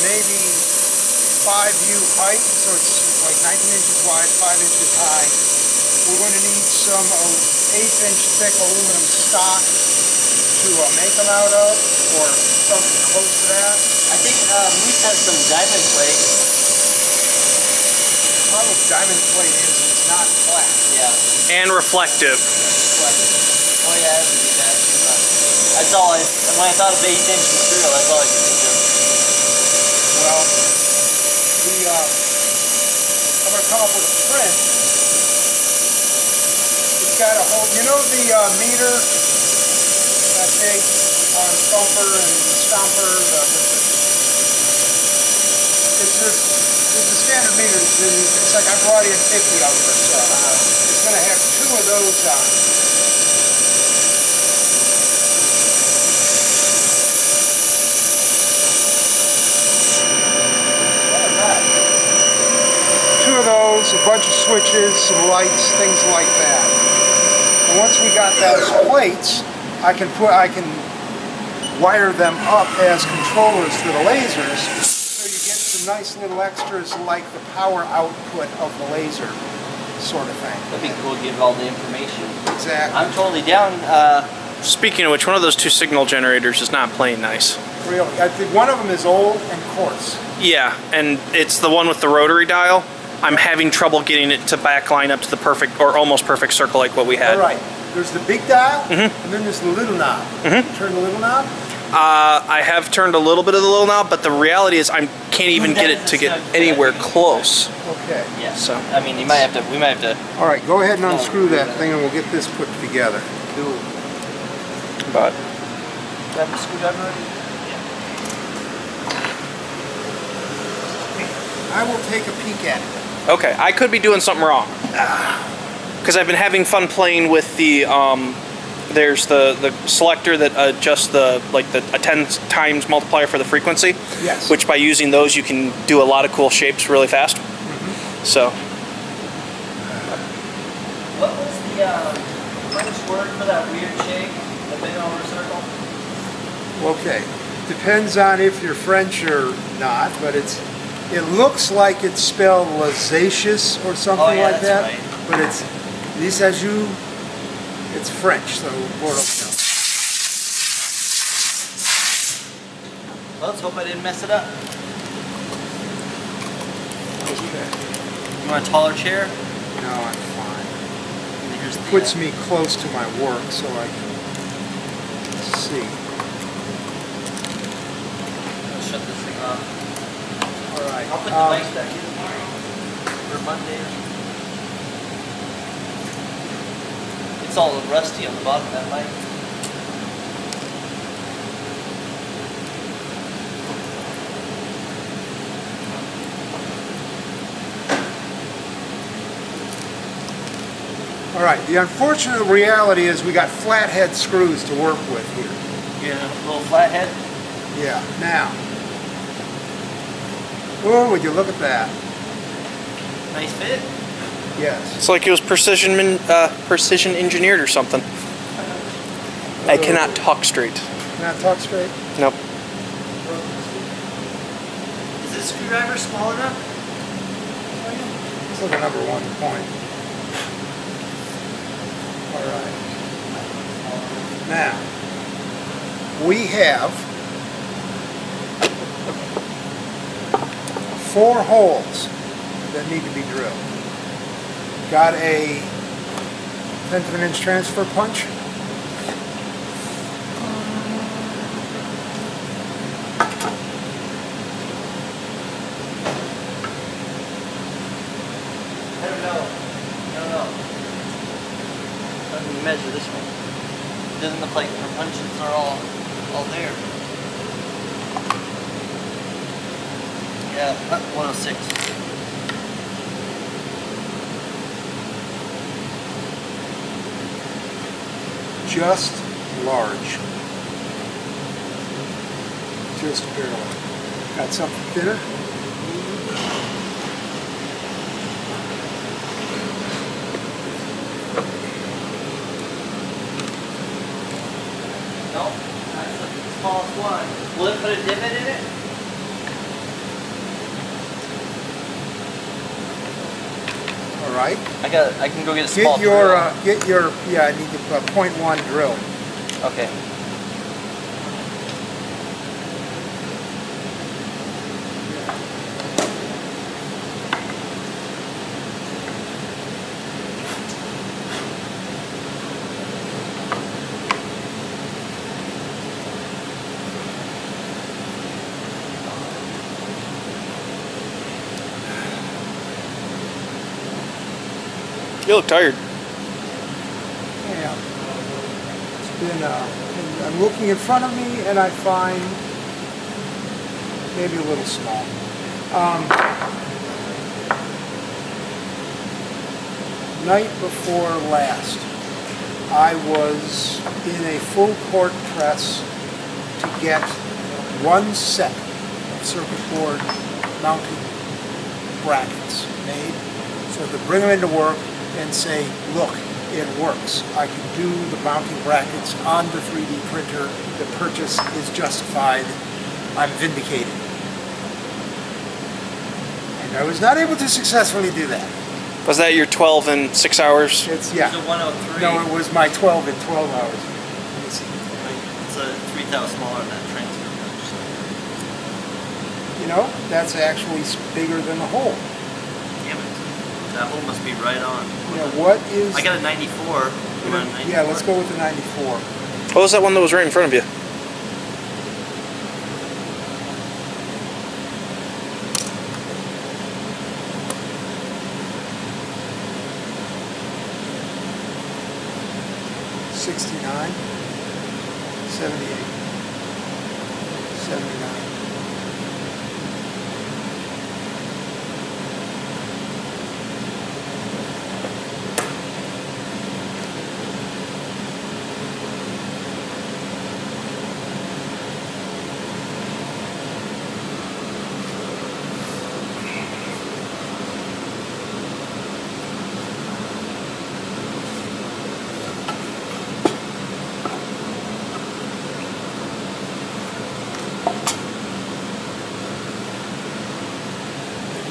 maybe 5U height, so it's like 19 inches wide, 5 inches high. We're going to need some 8-inch thick aluminum stock to make them out of, or something close to that. I think Moose has some diamond plate. The problem with diamond plate is it's not flat. Yeah. And reflective. Oh yeah, that would be bad too. That's all when I thought of 8-inch material, that's all I could think of. Well, I'm going to come up with a print. It's got a whole, you know the meter that they on Thumper and Stomper, there's this standard meter. It's like I brought in 50 of them or so. It's going to have 2 of those on it. Two of those, a bunch of switches, some lights, things like that. And once we got those plates, I can wire them up as controllers for the lasers, so you get some nice little extras like the power output of the laser sort of thing. That'd be cool to give all the information. Exactly. I'm totally down. Speaking of which, one of those 2 signal generators is not playing nice. Really, I think one of them is old and coarse. Yeah, and it's the one with the rotary dial. I'm having trouble getting it to backline up to the perfect or almost perfect circle like what we had. All right. There's the big dial, and then there's the little knob. Turn the little knob. I have turned a little bit of the little knob, but the reality is I can't even get it to get anywhere close. Okay. Yeah. So I mean, we might have to. All right, go ahead and unscrew that thing, and we'll get this put together. Cool. But Do I have the screwdriver ready? I will take a peek at it. okay, I could be doing something wrong because I've been having fun playing with the. There's the selector that adjusts a 10 times multiplier for the frequency. Yes. Which by using those you can do a lot of cool shapes really fast. So. What was the French word for that weird shape? The big over circle? Okay. Depends on if you're French or not, but it looks like it's spelled Lazacious or something like that. Right. But it's Lisajou. It's French, so Bordeaux. Well, let's hope I didn't mess it up. Okay. You want a taller chair? No, I'm fine. Here's the, Puts me close to my work so I can see. I'll shut this thing off. All right. I'll put the mic back in for Monday. It's all rusty on the bottom of that mic. All right. The unfortunate reality is we got flathead screws to work with here. Yeah, a little flathead. Yeah. Now. Oh, would you look at that? Nice fit. Yes. It's like it was precision engineered or something. I cannot talk straight. Not talk straight? Nope. Is this screwdriver small enough? It's like a number 1 point. All right. Now, we have 4 holes that need to be drilled. Got a 1/10 of an inch transfer punch. I don't know. Let me measure this one. It doesn't look like the punches are all there. Yeah, 106. Just large. Just barely. Got something thinner? Nope, that's the smallest one. Will it put a divot in it? All right. I can go get a small drill. Yeah, I need the .1 drill. Okay. You look tired. Yeah. It's been, I'm looking in front of me and I find maybe a little small. night before last, I was in a full court press to get one set of circuit board mounting brackets made, so to bring them into work and say, look, it works. I can do the mounting brackets on the 3D printer. The purchase is justified. I'm vindicated. And I was not able to successfully do that. Was that your 12 in 6 hours? It's, yeah. It's a 103. No, it was my 12 in 12 hours. It's a 3,000 smaller than that transfer punch. You know, that's actually bigger than the hole. Damn it. That hole must be right on. Yeah, what is... I got a 94. You want a 94? Yeah, let's go with the 94. What was that one that was right in front of you? $69, 78, 79.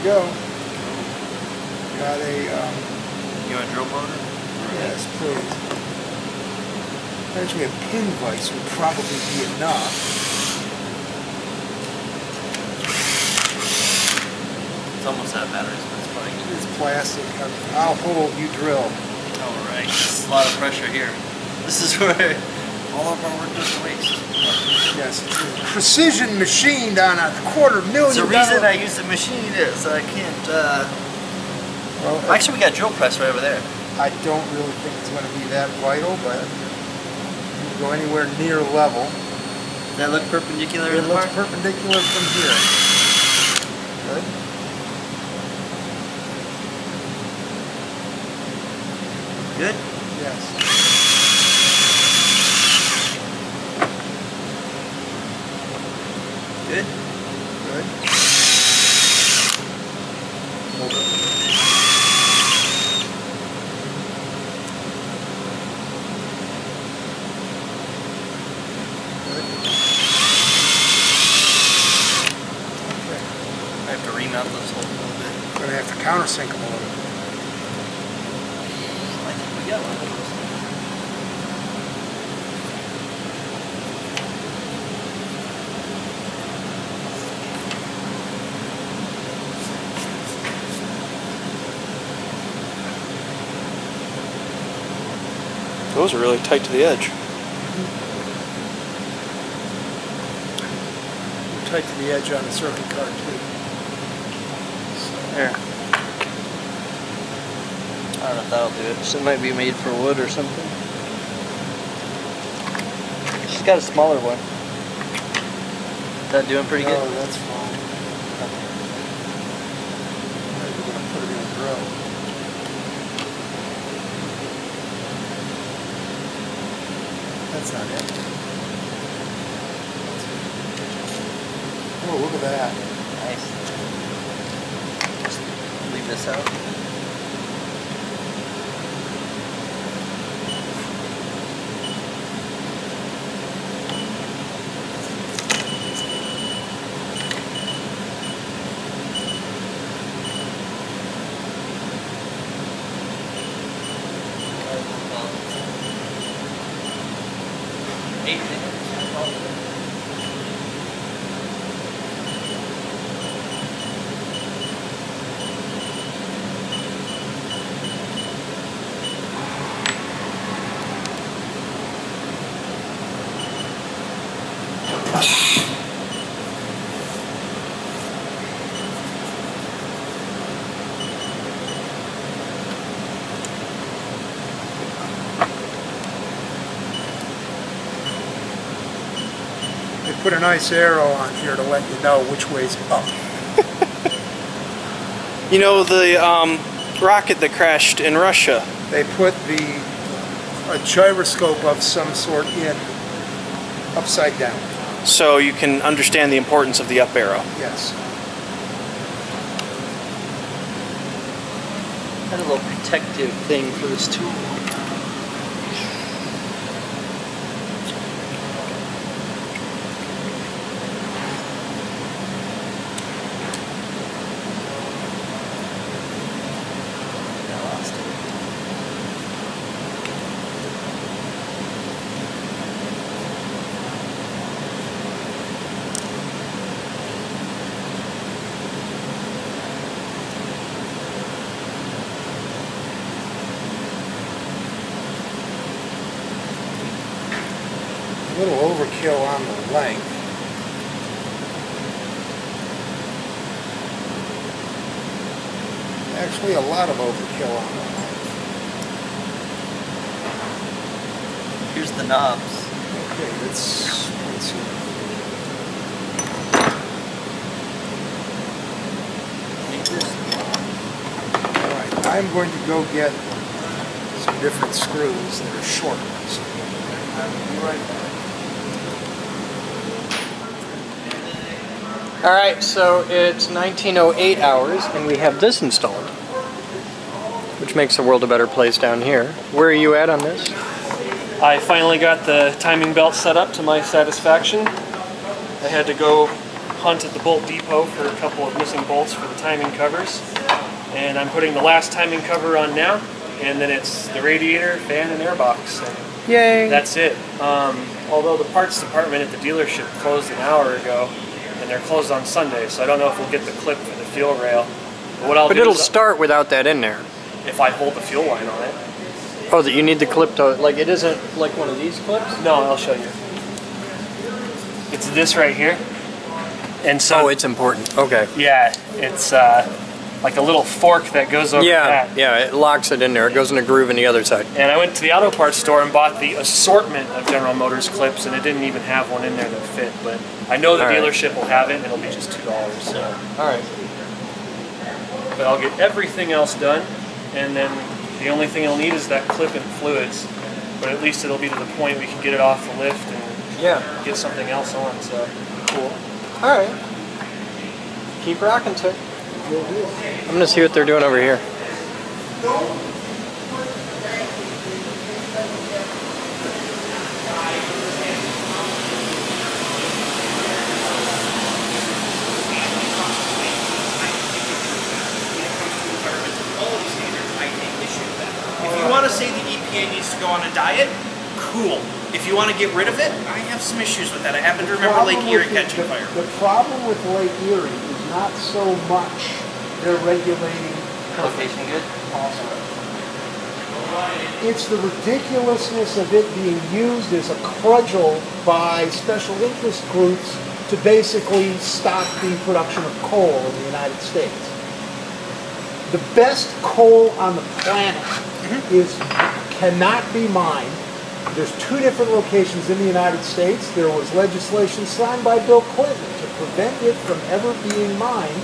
Go. Got a, You want a drill motor? yes, please. Actually, a pin vise would probably be enough. It's almost out of batteries, but it's fine. It's plastic. I'll hold, you drill. Alright, there's a lot of pressure here. This is where all of our work goes to waste. Yes, it's a precision machined on a $250,000. The reason I use the machine is I can't, well, actually we got a drill press right over there. I don't really think it's going to be that vital, but you can go anywhere near level. Does that look perpendicular It to the looks part? perpendicular from here. Good. Good? Yes. Good? Good. Hold it. Good. Okay. I have to remount those holes a little bit. Going to have to countersink them a little bit. I think we got one of those. Those are really tight to the edge. We're tight to the edge on the circuit card too. There. I don't know if that'll do it. So it might be made for wood or something. She's got a smaller one. Is that doing pretty good? Oh, that's fine. We're going to put it in a drill. That's not it. Oh, look at that. Nice. Just leave this out. They put a nice arrow on here to let you know which way's up. You know, the rocket that crashed in Russia? They put a gyroscope of some sort in upside down. So you can understand the importance of the up arrow. Yes. Had a little protective thing for this tool. A little overkill on the length. Actually, a lot of overkill on the length. Here's the knobs. Okay, let's see. Alright, I'm going to go get some different screws that are short ones. I'll be right back. Alright, so it's 1908 hours and we have this installed, which makes the world a better place down here. Where are you at on this? I finally got the timing belt set up to my satisfaction. I had to go hunt at the bolt depot for a couple of missing bolts for the timing covers. And I'm putting the last timing cover on now, and then it's the radiator, fan, and airbox. And yay! that's it. Although the parts department at the dealership closed an hour ago, and they're closed on Sunday, so I don't know if we'll get the clip for the fuel rail. But what I'll do it'll is start without that in there. if I hold the fuel line on it. Oh, that you need the clip to, like it isn't like one of these clips? No, I'll show you. It's this right here. And so oh, it's important. Okay. yeah, it's like a little fork that goes over that. Yeah, it locks it in there. It goes in a groove in the other side. And I went to the auto parts store and bought the assortment of General Motors clips, and it didn't even have one in there that fit. But I know the All right. dealership will have it, and it'll be just $2. So. All right. But I'll get everything else done, and then the only thing I'll need is that clip and fluids. But at least it'll be to the point we can get it off the lift and get something else on. So cool. All right. Keep rocking, sir. I'm gonna see what they're doing over here. If you want to say the EPA needs to go on a diet, cool. If you want to get rid of it, I have some issues with that. I happen to remember Lake Erie catching fire. The problem with Lake Erie is not so much they're regulating Location good? it's the ridiculousness of it being used as a cudgel by special interest groups to basically stop the production of coal in the United States. The best coal on the planet cannot be mined. There's 2 different locations in the United States. There was legislation signed by Bill Clinton to prevent it from ever being mined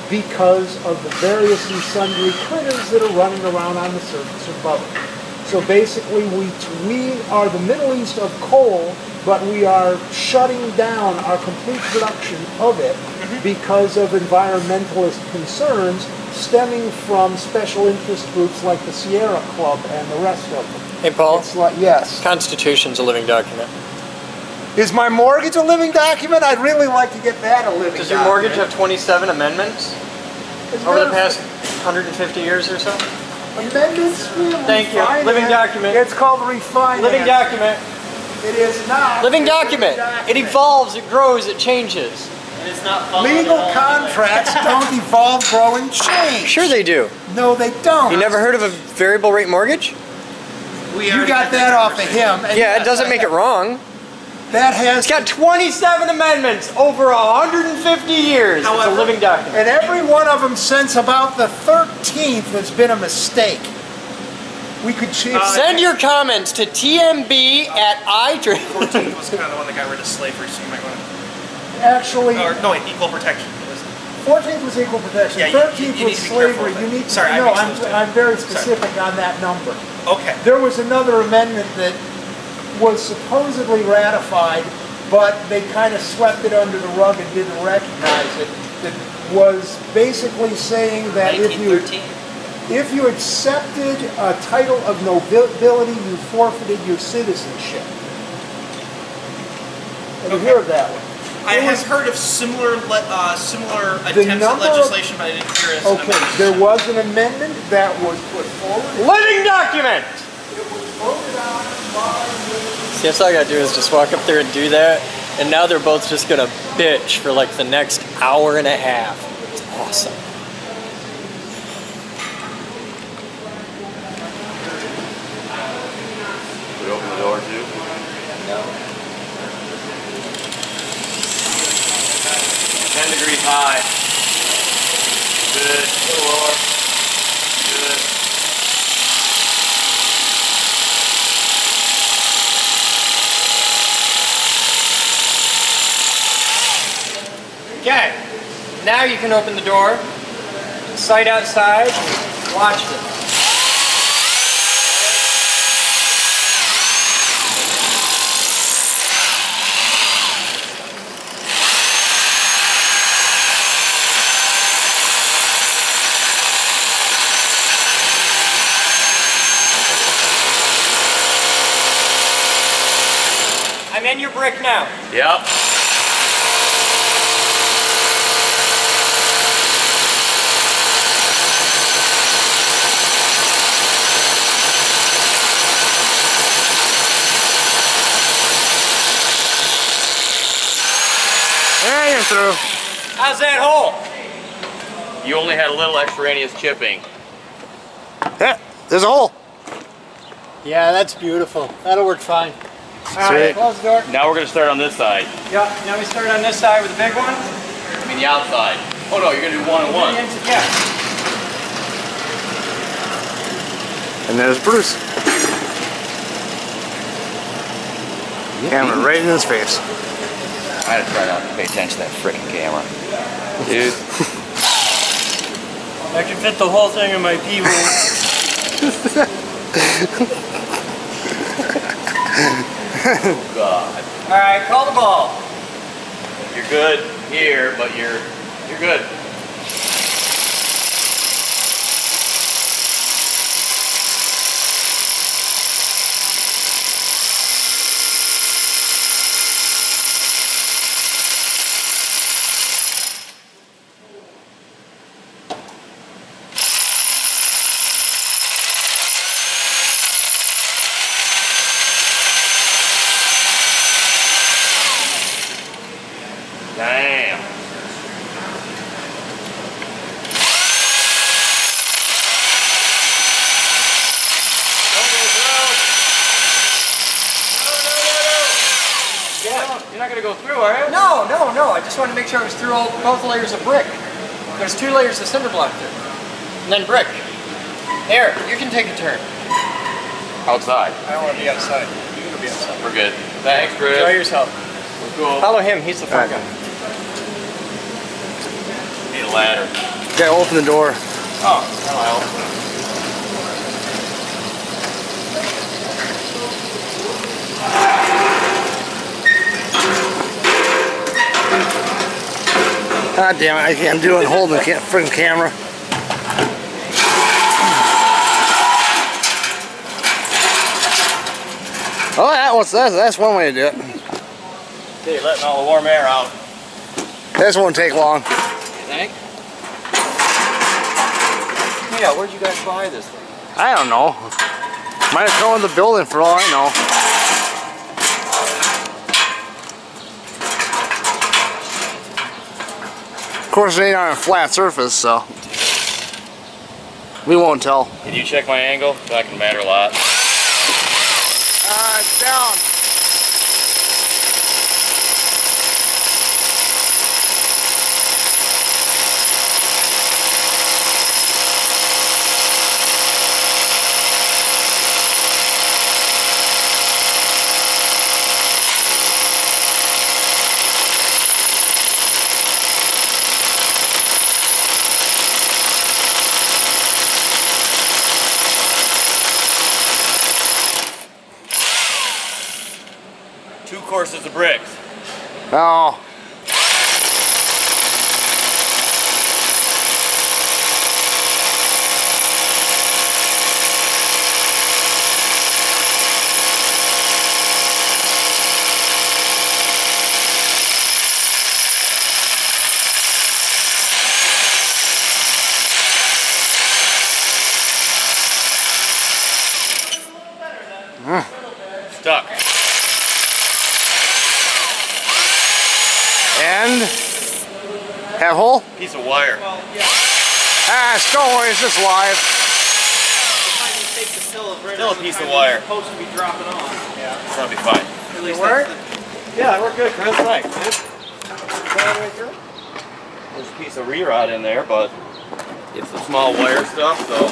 because of the various and sundry critters that are running around on the surface above it. So basically, we are the Middle East of coal, but we are shutting down our complete production of it because of environmentalist concerns stemming from special interest groups like the Sierra Club and the rest of them. Hey, Paul. It's like, yes. Constitution's a living document. Is my mortgage a living document? I'd really like to get that a living Does your document. mortgage have 27 amendments over the past 150 years or so? Amendments? Thank you. Living document. It's called refinance. Living document. It is not. Living document. It evolves, it grows, it changes. And it's not Legal contracts don't evolve, grow, and change. Sure they do. No, they don't. You never heard of a variable rate mortgage? You got that off of him. And Yeah, it doesn't make it wrong. That has... It's got 27 amendments over 150 years. However, it's a living document. And every one of them since about the 13th has been a mistake. We could change... Send your comments to tmb@idri. 14th was kind of the one that got rid of slavery, so you might want to... Actually... Or, no, wait, equal protection. It was 14th was equal protection. Yeah, 13th you was need to be careful slavery. with You that. need to, Sorry, I no, mixed those two. I'm very specific on that number. Okay. There was another amendment that was supposedly ratified, but they kind of swept it under the rug and didn't recognize it. That was basically saying that if you accepted a title of nobility, you forfeited your citizenship. Have you heard of that one? I have heard of similar attempts at legislation, but I didn't hear it. Okay, there was an amendment that was put forward. Living document! It was voted on by the... See, that's all I gotta do is just walk up there and do that, and now they're both just gonna bitch for like the next hour and a half. It's awesome. We open the door too? No. 10 degrees high. Good. A little lower. Good. Okay, now you can open the door, sight outside, and watch them. I'm in your brick now. Yep. There you're through. How's that hole? You only had a little extraneous chipping. Yeah, there's a hole. Yeah, that's beautiful. That'll work fine. Alright, close the door. Now we're going to start on this side. Yeah, now we start on this side with the big one. I mean the outside. Oh no, you're going to do one and one. Yeah. And there's Bruce. Camera right in his face. I had to try not to pay attention to that freaking camera. Dude. I can fit the whole thing in my pee hole. Oh God. Alright, call the ball. You're good here, but you're good. Damn. You're not going to go through, are you? No. I just wanted to make sure I was through both layers of brick. There's 2 layers of cinder block there. And then brick. Here, you can take a turn. Outside. I don't want to be outside. You can be outside. We're good. Thanks, Chris. Enjoy yourself. We're cool. Follow him, he's the fun guy. Need a ladder. Gotta open the door. Oh, that'll help. God damn it, I can't do it holding the freaking camera. Oh, that's one way to do it. Okay, letting all the warm air out. This won't take long. You think? Yeah, where'd you guys buy this thing? I don't know. Might have come in the building for all I know. Of course, it ain't on a flat surface, so we won't tell. Can you check my angle? That can matter a lot. It's down. versus the bricks. Oh. Stuck. And have hole? Piece of wire. Ah, don't worry, it's just live. Still a piece of wire. Supposed to be dropping off. Yeah. That'll be fine. At least work? Yeah, it worked good, Chris. Thanks, dude. There's a piece of re-rod in there, but it's the small wire stuff, so.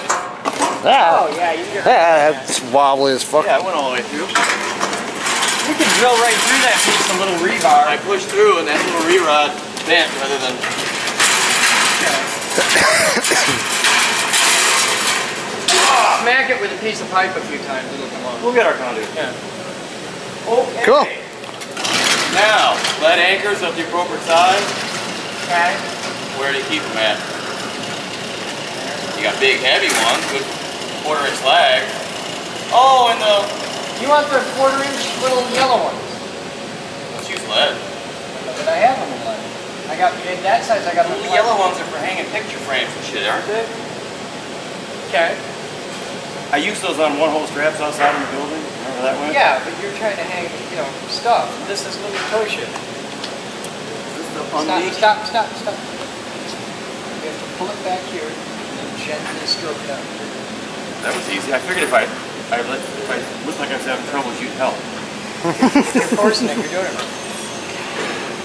Ah. Oh yeah, you get. That's wobbly as fuck. Yeah, it went all the way through. You can drill right through that piece of little rebar. I pushed through and that little re-rod bent rather than. Smack it with a piece of pipe a few times, it'll come off. We'll get our conduit. Yeah. Okay. Cool. Now, lead anchors of the appropriate size. Okay. Where do you keep them at? You got big, heavy ones with 1/4 inch lag. Oh, and the. You want the 1/4 inch little yellow ones? Let's use lead. But I have them in lead. I got in that size. I got The yellow ones are for hanging picture frames and shit, aren't they? Okay. I used those on one-hole straps outside in the building. Remember that one? Yeah, but you're trying to hang, you know, stuff. This is little toy shit. Stop. You have to pull it back here and then gently stroke it out. That was easy. I figured if I looked like I was having trouble, you'd help. Of course, Nick, you're doing it right.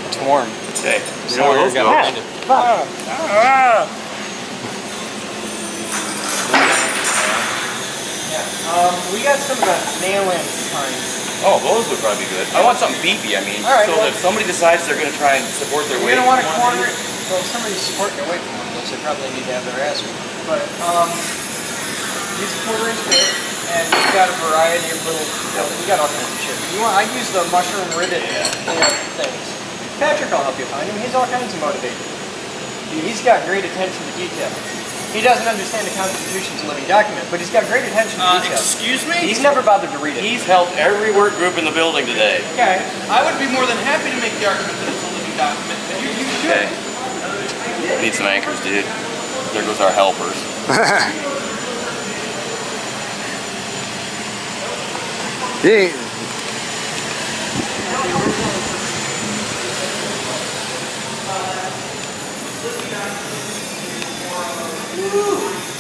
It's warm. Okay. You know where you're going to find it. We got some of the nail-in kinds. Oh, those would probably be good. I want something beefy, I mean, All right, so well, that if somebody decides they're going to try and support their weight. You're going to want to 1/4. Well, if somebody's supporting their weight for one of those, they probably need to have their ass moved. But use a 1/4 inch bit, and we've got a variety of little. We got all kinds of shit. I use the mushroom rivet things. Patrick will help you find him. He's all kinds of motivated. He's got great attention to detail. He doesn't understand the Constitution's a living document, but he's got great attention to detail. Excuse me? He's never bothered to read it. He's helped every work group in the building today. Okay. I would be more than happy to make the argument that it's a living document. You should. Okay. We need some anchors, dude. There goes our helpers. Yeah.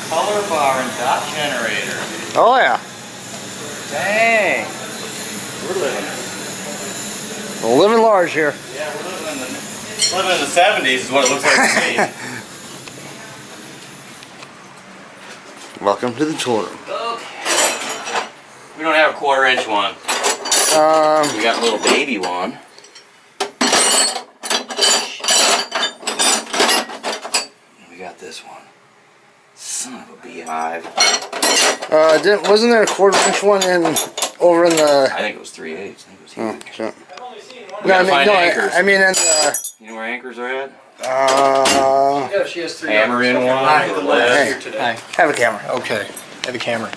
Color bar and dot generator. Oh yeah. Dang. We're Living large here. Yeah, we're living in the 70s is what it looks like to me. Welcome to the tool room. Okay. We don't have a 1/4 inch one. We got a little baby one. We got this one. Son of a beehive. Wasn't there a 1/4 inch one over in the? I think it was 3/8. I think it was huge. Oh, shit. We gotta find anchors. I mean in the. You know where anchors are at? Yeah, she has 3 Hammer in one. Hi. Or lead. Hi. Have a camera. Okay. Have a camera.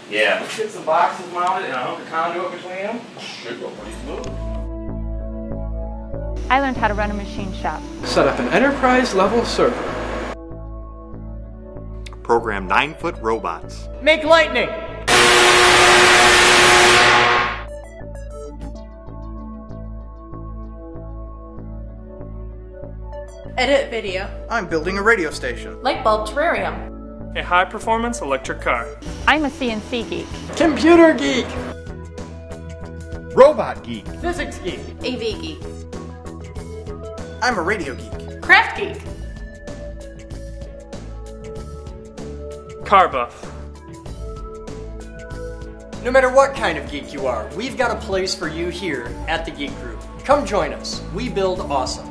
Yeah. Let's get some boxes mounted and a hunk of conduit between them. Should go pretty smooth. I learned how to run a machine shop. Set up an enterprise level server. Program 9-foot robots. Make lightning! Edit video. I'm building a radio station. Light bulb terrarium. A high-performance electric car. I'm a CNC geek. Computer geek. Robot geek. Physics geek. AV geek. I'm a radio geek. Craft geek. Car buff. No matter what kind of geek you are, we've got a place for you here at the Geek Group. Come join us. We build awesome.